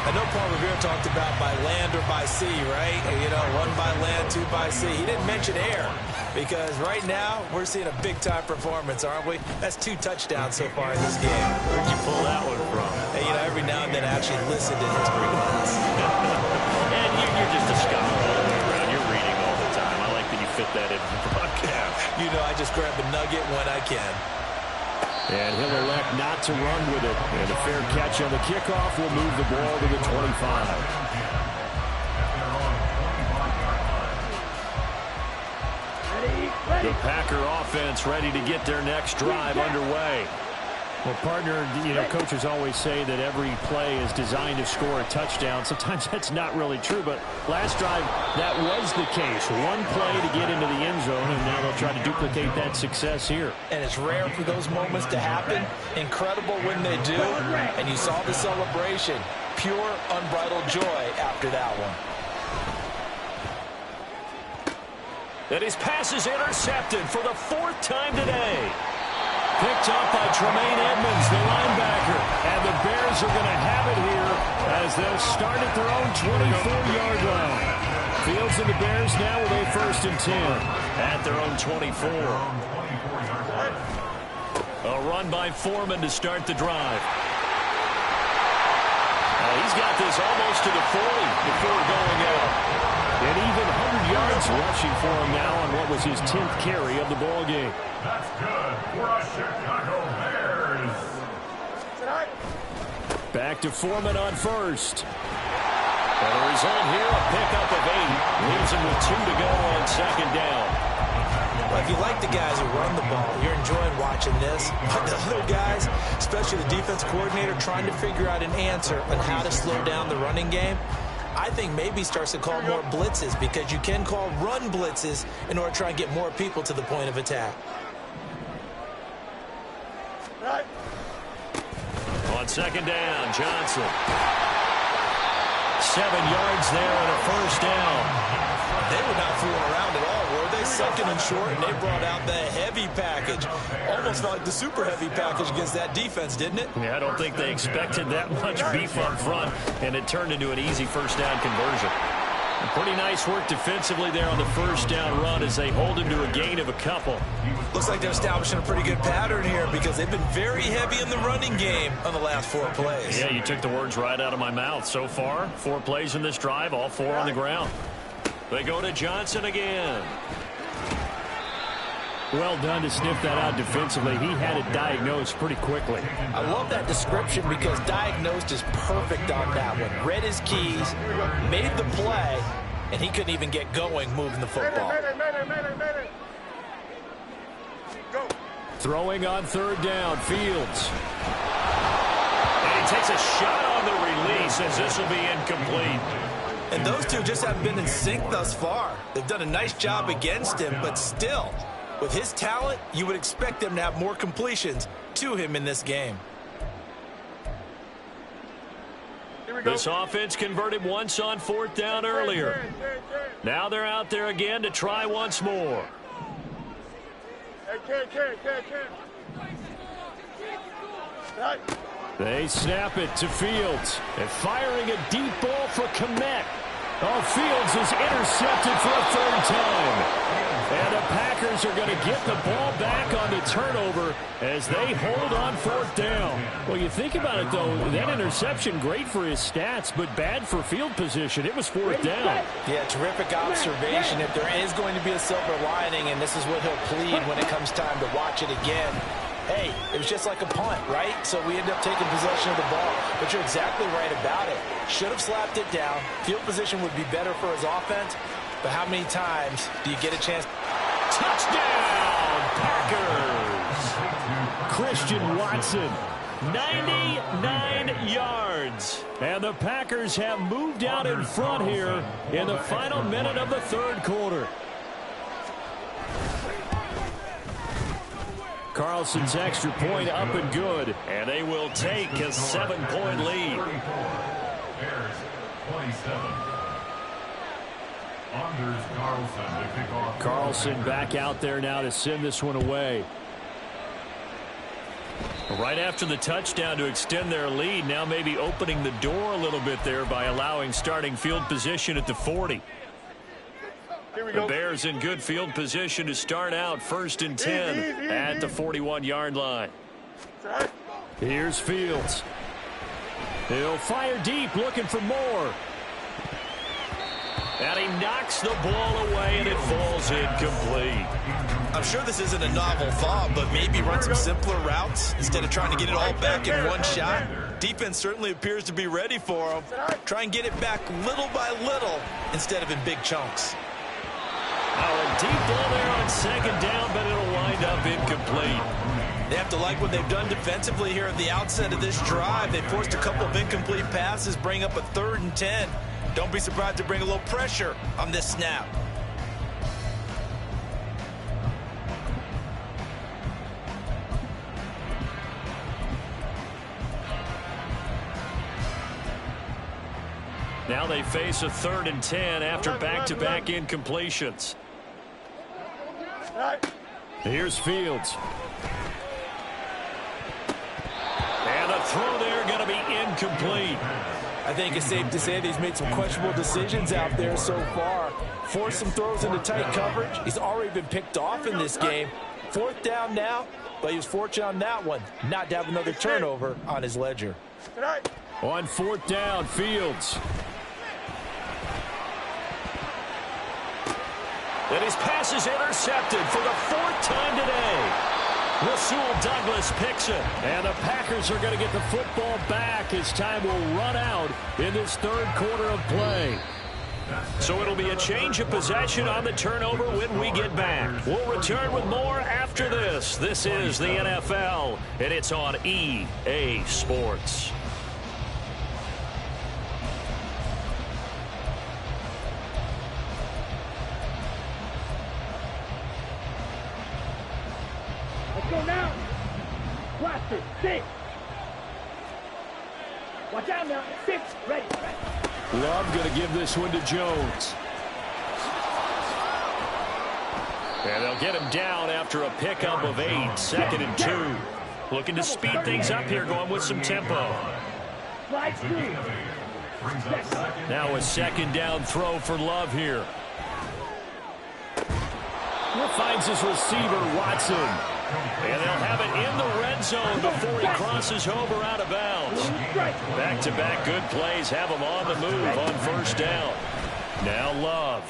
I know Paul Revere talked about by land or by sea, right? You know, 1 by land, 2 by sea. He didn't mention air because right now we're seeing a big-time performance, aren't we? That's 2 touchdowns so far in this game. Where'd you pull that one from? Hey, you know, every now and then I actually listen to history class. And you're just a scholar all the way around. You're reading all the time. I like that you fit that into the broadcast. You know, I just grab a nugget when I can. And he'll elect not to run with it. And a fair catch on the kickoff will move the ball to the 25. Ready, ready. The Packer offense ready to get their next drive underway. Well, partner, coaches always say that every play is designed to score a touchdown. Sometimes that's not really true, but last drive, that was the case. One play to get into the end zone, and now they'll try to duplicate that success here. And it's rare for those moments to happen. Incredible when they do, and you saw the celebration. Pure, unbridled joy after that one. And his pass is intercepted for the 4th time today. Picked up by Tremaine Edmonds, the linebacker. And the Bears are going to have it here as they'll start at their own 24-yard line. Fields and the Bears now with a 1st and 10 at their own 24. A run by Foreman to start the drive. He's got this almost to the 40 before going out. And even 100 yards rushing for him now on what was his 10th carry of the ball game. That's good for a Chicago Bears. Back to Foreman on 1st. And the result here, a pickup of 8. Leaves him with 2 to go on 2nd down. Well, if you like the guys who run the ball, you're enjoying watching this. But the other guys, especially the defense coordinator, trying to figure out an answer on how to slow down the running game, I think maybe starts to call more blitzes, because you can call run blitzes in order to try and get more people to the point of attack. On 2nd down, Johnson. 7 yards there and a 1st down. They were not fooling around at all, were they? 2nd and short, and they brought out the heavy package. Almost felt like the super heavy package against that defense, didn't it? Yeah, I don't think they expected that much beef up front, and it turned into an easy 1st down conversion. Pretty nice work defensively there on the 1st down run as they hold him to a gain of a couple. Looks like they're establishing a pretty good pattern here, because they've been very heavy in the running game on the last 4 plays. Yeah, you took the words right out of my mouth. So far, 4 plays in this drive, all 4 on the ground. They go to Johnson again. Well done to sniff that out defensively. He had it diagnosed pretty quickly. I love that description, because diagnosed is perfect on that one. Read his keys, made the play, and he couldn't even get going moving the football. Go. Throwing on 3rd down, Fields. And he takes a shot on the release as this will be incomplete. And those two just haven't been in sync thus far. They've done a nice job against him, but still, with his talent, you would expect them to have more completions to him in this game. This offense converted once on 4th down earlier. Now they're out there again to try once more. They snap it to Fields. And firing a deep ball for Mack. Oh, Fields is intercepted for a 3rd time. And the Packers are going to get the ball back on the turnover as they hold on 4th down. Well, you think about it, though, that interception, great for his stats, but bad for field position. It was 4th down. Yeah, terrific observation. If there is going to be a silver lining, and this is what he'll plead when it comes time to watch it again, hey, it was just like a punt, right? So we end up taking possession of the ball. But you're exactly right about it. Should have slapped it down. Field position would be better for his offense. But how many times do you get a chance? Touchdown, Packers! Christian Watson, 99 yards. And the Packers have moved out in front here in the final minute of the 3rd quarter. Carlson's extra point up and good, and they will take a 7-point lead. Bears 27. Anders Carlson to kick off. Carlson back out there now to send this one away. Right after the touchdown to extend their lead, now maybe opening the door a little bit there by allowing starting field position at the 40. The Bears in good field position to start out 1st and 10 at the 41-yard line. Here's Fields. He'll fire deep, looking for more. And he knocks the ball away, and it falls incomplete. I'm sure this isn't a novel thought, but maybe run some simpler routes instead of trying to get it all back in one shot. Defense certainly appears to be ready for him. Try and get it back little by little instead of in big chunks. Oh, a deep ball there on 2nd down, but it'll wind up incomplete. They have to like what they've done defensively here at the outset of this drive. They forced a couple of incomplete passes, bring up a 3rd and 10. Don't be surprised to bring a little pressure on this snap. Now they face a 3rd and 10 after back-to-back incompletions. Here's Fields. And a throw there going to be incomplete. I think it's safe to say that he's made some questionable decisions out there so far. Forced some throws into tight coverage. He's already been picked off in this game. 4th down now, but he was fortunate on that one not to have another turnover on his ledger. On 4th down, Fields. And his pass is intercepted for the 4th time today. Rasul Douglas picks it. And the Packers are going to get the football back as time will run out in this 3rd quarter of play. So it'll be a change of possession on the turnover when we get back. We'll return with more after this. This is the NFL, and it's on EA Sports. Let's go now. Blaster, 6. Watch out now. 6. Ready. Love going to give this one to Jones. And they'll get him down after a pickup of 8. 2nd and 2. Looking to speed things up here, going with some tempo. Now a 2nd down throw for Love here. Finds his receiver, Watson. And they'll have it in the red zone before he crosses over out of bounds. Back-to-back good plays have him on the move on 1st down. Now Love.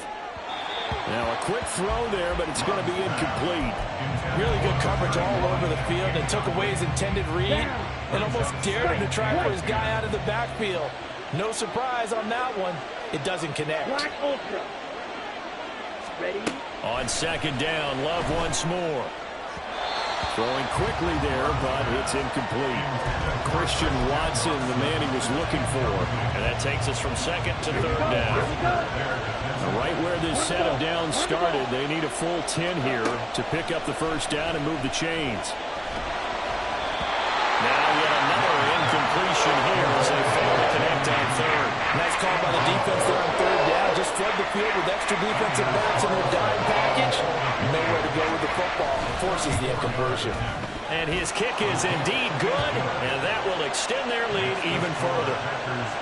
Now a quick throw there, but it's going to be incomplete. Really good coverage all over the field and took away his intended read and almost dared him to try for his guy out of the backfield. No surprise on that one. It doesn't connect. Ready? On 2nd down, Love once more. Throwing quickly there, but it's incomplete. Christian Watson, the man he was looking for. And that takes us from 2nd to 3rd down. Now right where this set of downs started, they need a full 10 here to pick up the 1st down and move the chains. Now yet another incompletion here as they fail to connect on 3rd. Nice call by the defense there on 3rd down. Just flood the field with extra defensive backs in their dime package. Nowhere to go with the football. Forces the incompletion. And his kick is indeed good, and that will extend their lead even further.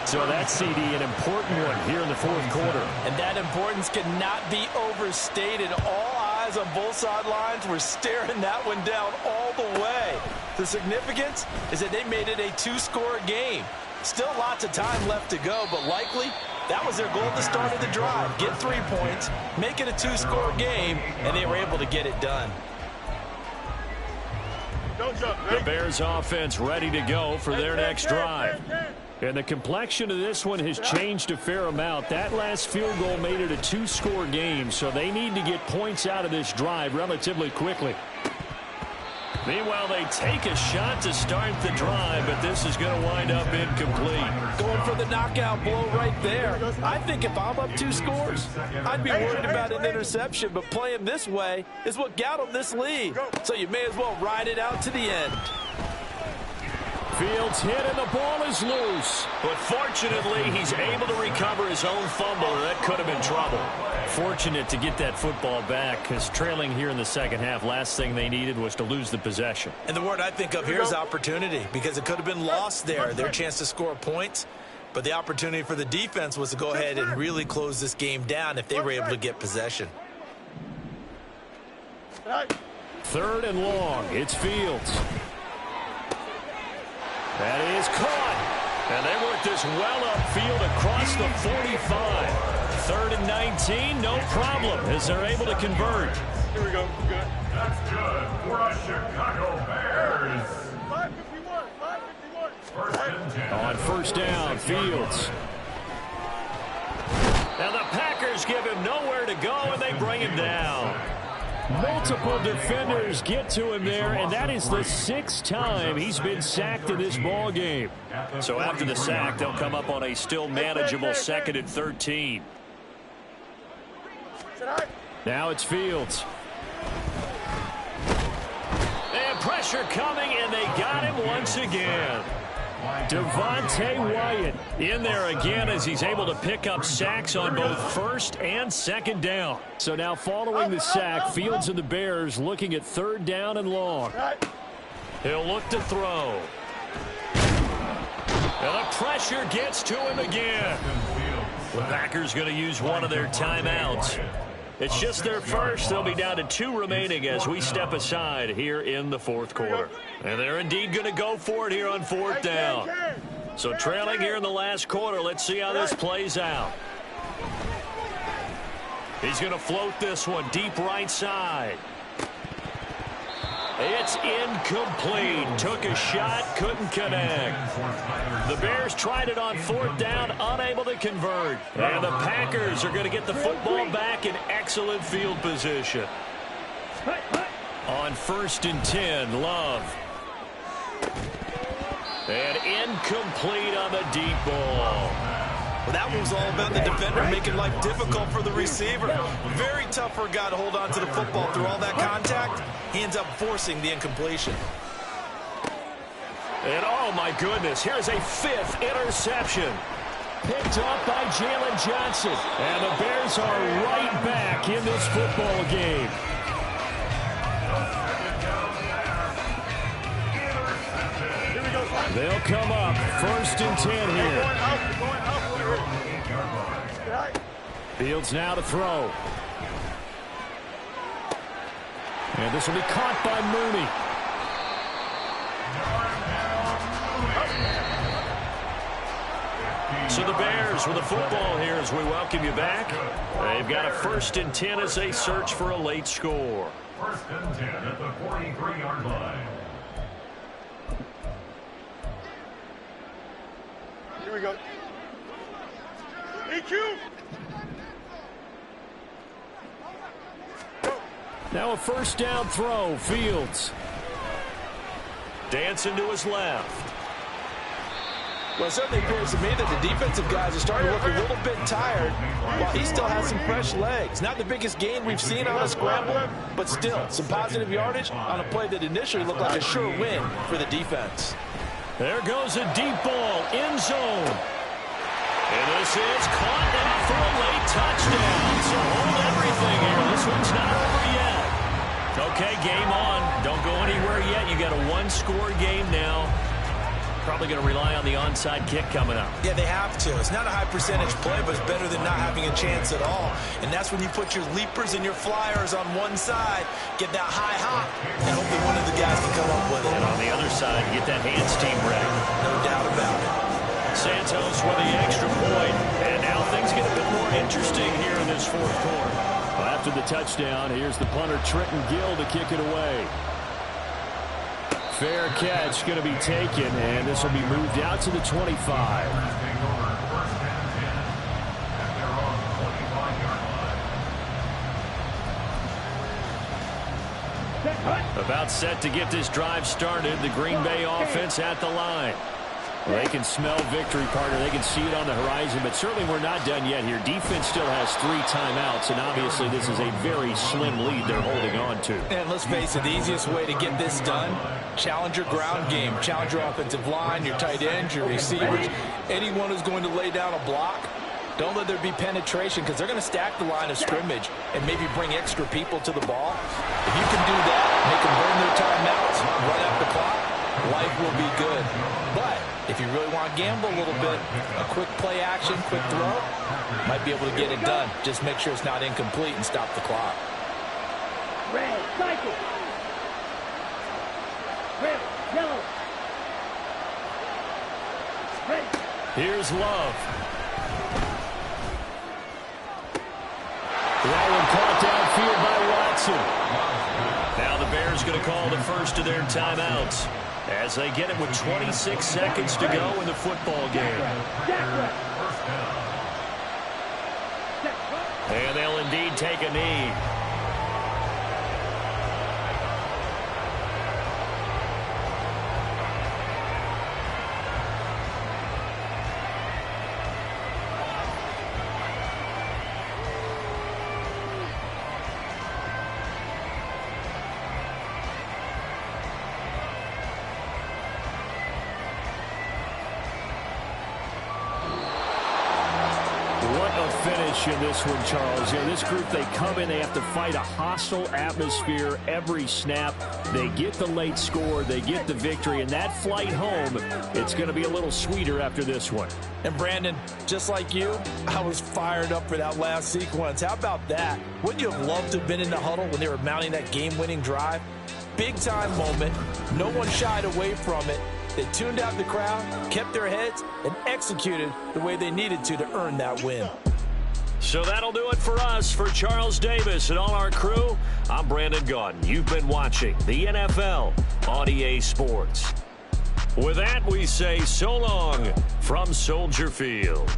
So that's, CD, an important one here in the 4th quarter. And that importance cannot be overstated. All eyes on both sidelines were staring that one down all the way. The significance is that they made it a 2-score game. Still lots of time left to go, but likely that was their goal at the start of the drive. Get 3 points, make it a 2-score game, and they were able to get it done. The Bears offense ready to go for their next drive. And the complexion of this one has changed a fair amount. That last field goal made it a 2-score game, so they need to get points out of this drive relatively quickly. Meanwhile, they take a shot to start the drive, but this is going to wind up incomplete. Going for the knockout blow right there. I think if I'm up 2 scores, I'd be worried about an interception, but playing this way is what got them this lead. So you may as well ride it out to the end. Fields hit and the ball is loose. But fortunately, he's able to recover his own fumble. That could have been trouble. Fortunate to get that football back, because trailing here in the 2nd half, last thing they needed was to lose the possession. And the word I think of here is opportunity, because it could have been lost there. Their chance to score points. But the opportunity for the defense was to go ahead and really close this game down if they were able to get possession. 3rd and long. It's Fields. That is caught. And they work this well upfield across the 45. 3rd and 19, no problem, as they're able to convert. Here we go. Good. That's good for the Chicago Bears. 5:51. 5:51. 1st and 10. On 1st down, Fields. And the Packers give him nowhere to go, and they bring him down. Multiple defenders get to him there, and that is the 6th time he's been sacked in this ball game. So after the sack, they'll come up on a still manageable 2nd and 13. Now it's Fields. And pressure coming, and they got him once again. Devontae Wyatt in there again as he's able to pick up sacks on both 1st and 2nd down. So now following the sack, Fields and the Bears looking at 3rd down and long. He'll look to throw. And the pressure gets to him again. The Packers going to use one of their timeouts. It's just their first. They'll be down to 2 remaining as we step aside here in the 4th quarter. And they're indeed going to go for it here on 4th down. So trailing here in the last quarter. Let's see how this plays out. He's going to float this one deep right side. It's incomplete. Took a shot, couldn't connect. The Bears tried it on 4th down, unable to convert. And the Packers are going to get the football back in excellent field position. On 1st and 10, Love. And incomplete on the deep ball. Well, that one was all about the defender making life difficult for the receiver. Very tough for a guy to hold on to the football through all that contact. He ends up forcing the incompletion. And oh my goodness, here's a 5th interception. Picked up by Jalen Johnson. And the Bears are right back in this football game. They'll come up 1st and 10 here. Fields now to throw. And this will be caught by Mooney. So the Bears with the football here as we welcome you back. They've got a 1st and 10 as they search for a late score. 1st and 10 at the 43-yard line. Here we go. EQ. Now a 1st down throw. Fields. Dancing to his left. Well, it certainly appears to me that the defensive guys are starting to look a little bit tired while he still has some fresh legs. Not the biggest gain we've seen on a scramble, but still some positive yardage on a play that initially looked like a sure win for the defense. There goes a deep ball, end zone. And this is caught now for a late touchdown. So hold everything here. This one's not over yet. Okay, game on. Don't go anywhere yet. You got a 1-score game now. Probably going to rely on the onside kick coming up. Yeah, they have to. It's not a high percentage play, but it's better than not having a chance at all. And that's when you put your leapers and your flyers on one side, get that high hop, and hope that one of the guys can come up with it. And on the other side, get that hands team ready. No doubt about it. Santos with the extra point. And now things get a bit more interesting here in this 4th quarter. Well, after the touchdown, here's the punter Trenton Gill to kick it away. Fair catch going to be taken, and this will be moved out to the 25. About set to get this drive started. The Green Bay offense at the line. Well, they can smell victory, partner. They can see it on the horizon, but certainly we're not done yet here. Defense still has 3 timeouts, and obviously this is a very slim lead they're holding on to. And let's face it, the easiest way to get this done, challenge your ground game, challenge your offensive line, your tight ends, your receivers, anyone who's going to lay down a block. Don't let there be penetration because they're going to stack the line of scrimmage and maybe bring extra people to the ball. If you can do that, make them burn their timeouts, run out the clock, life will be good. But if you really want to gamble a little bit, a quick play action, quick throw, might be able to get it done. Just make sure it's not incomplete and stop the clock. Red, cycle. Red, yellow. Red. Here's Love. That one caught downfield by Watson. Now the Bears going to call the first of their timeouts as they get it with 26 seconds to go in the football game. And they'll indeed take a knee. What a finish in this one, Charles. You know, this group, they come in, they have to fight a hostile atmosphere every snap. They get the late score, they get the victory, and that flight home, it's going to be a little sweeter after this one. And Brandon, just like you, I was fired up for that last sequence. How about that? Wouldn't you have loved to have been in the huddle when they were mounting that game-winning drive? Big-time moment. No one shied away from it. They tuned out the crowd, kept their heads, and executed the way they needed to earn that win. So that'll do it for us. For Charles Davis and all our crew, I'm Brandon Gaudin. You've been watching the NFL on EA Sports. With that, we say so long from Soldier Field.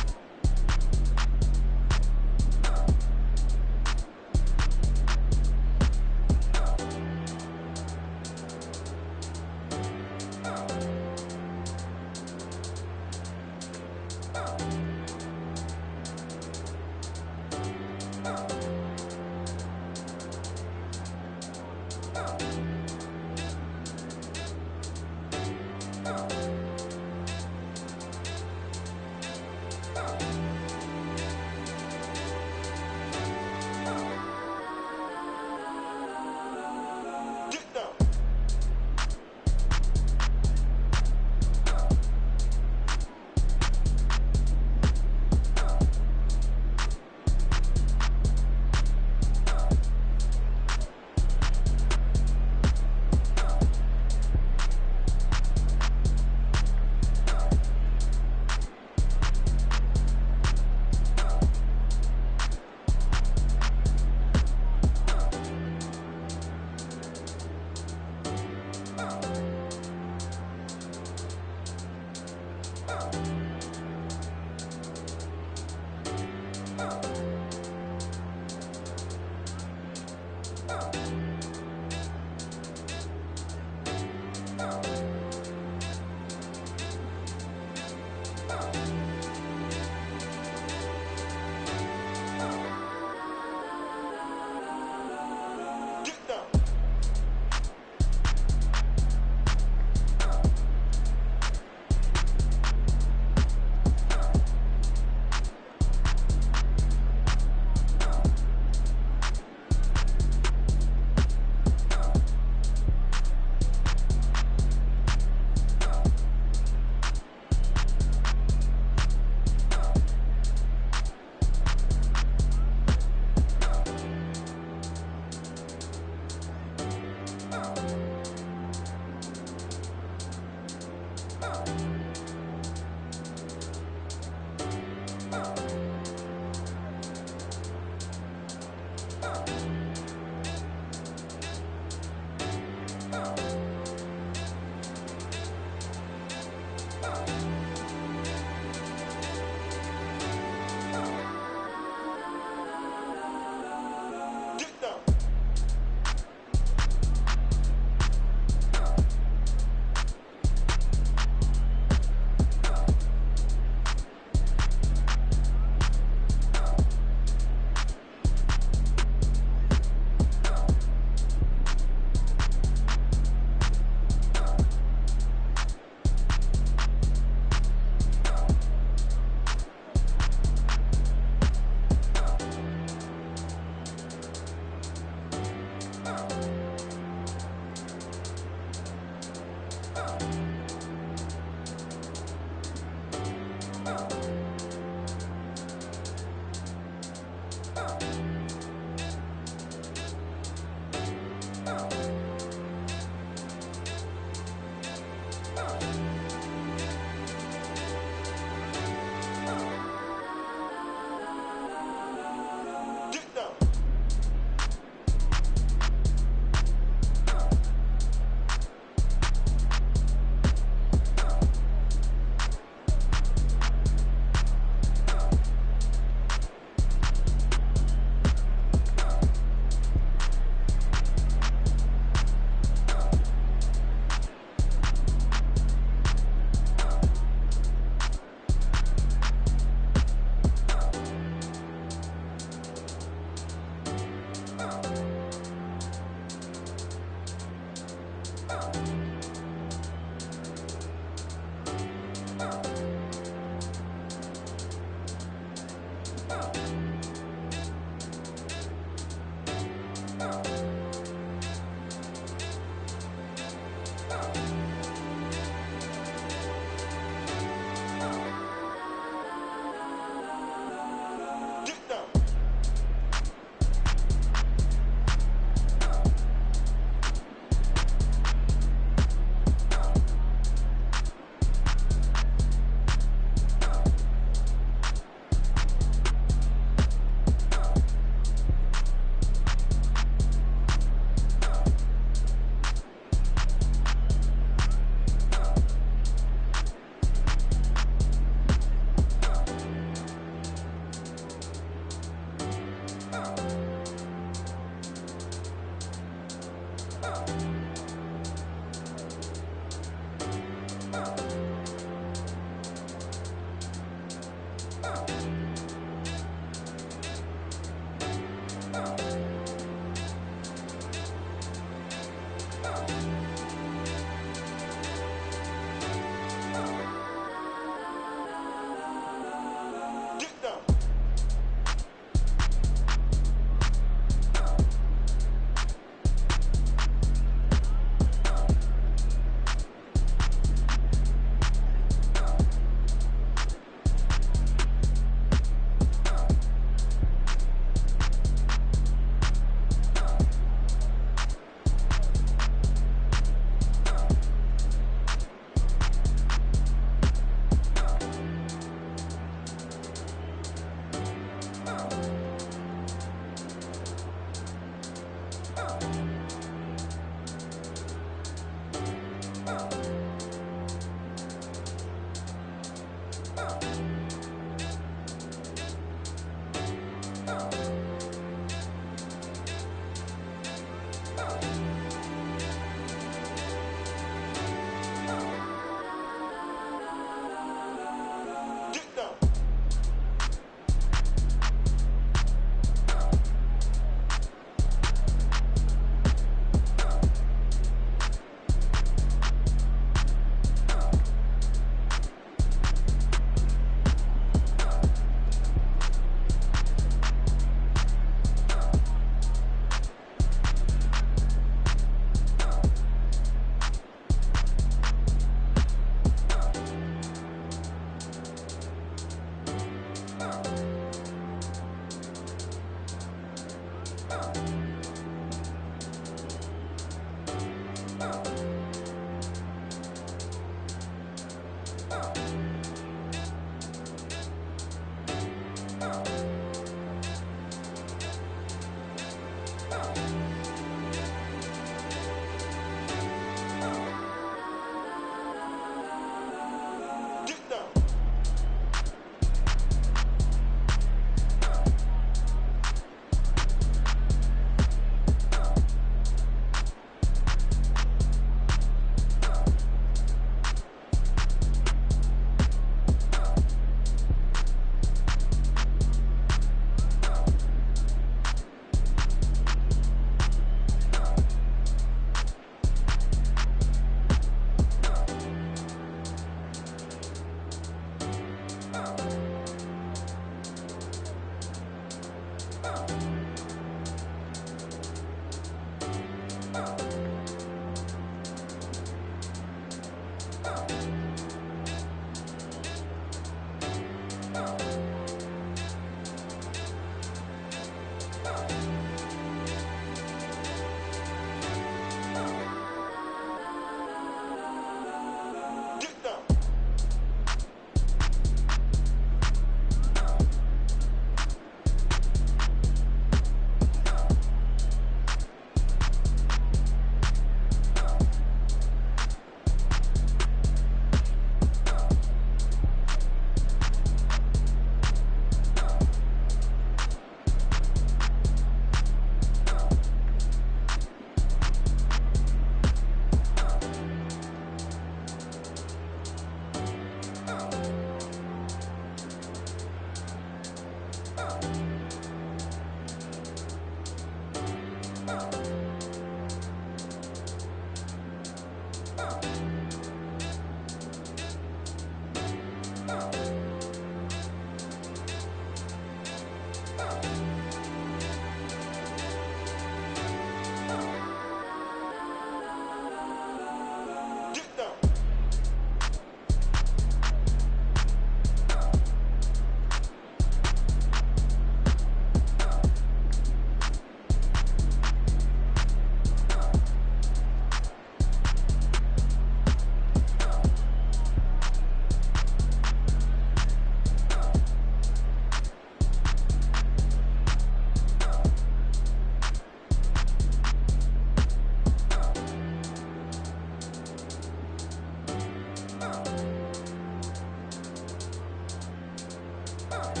Get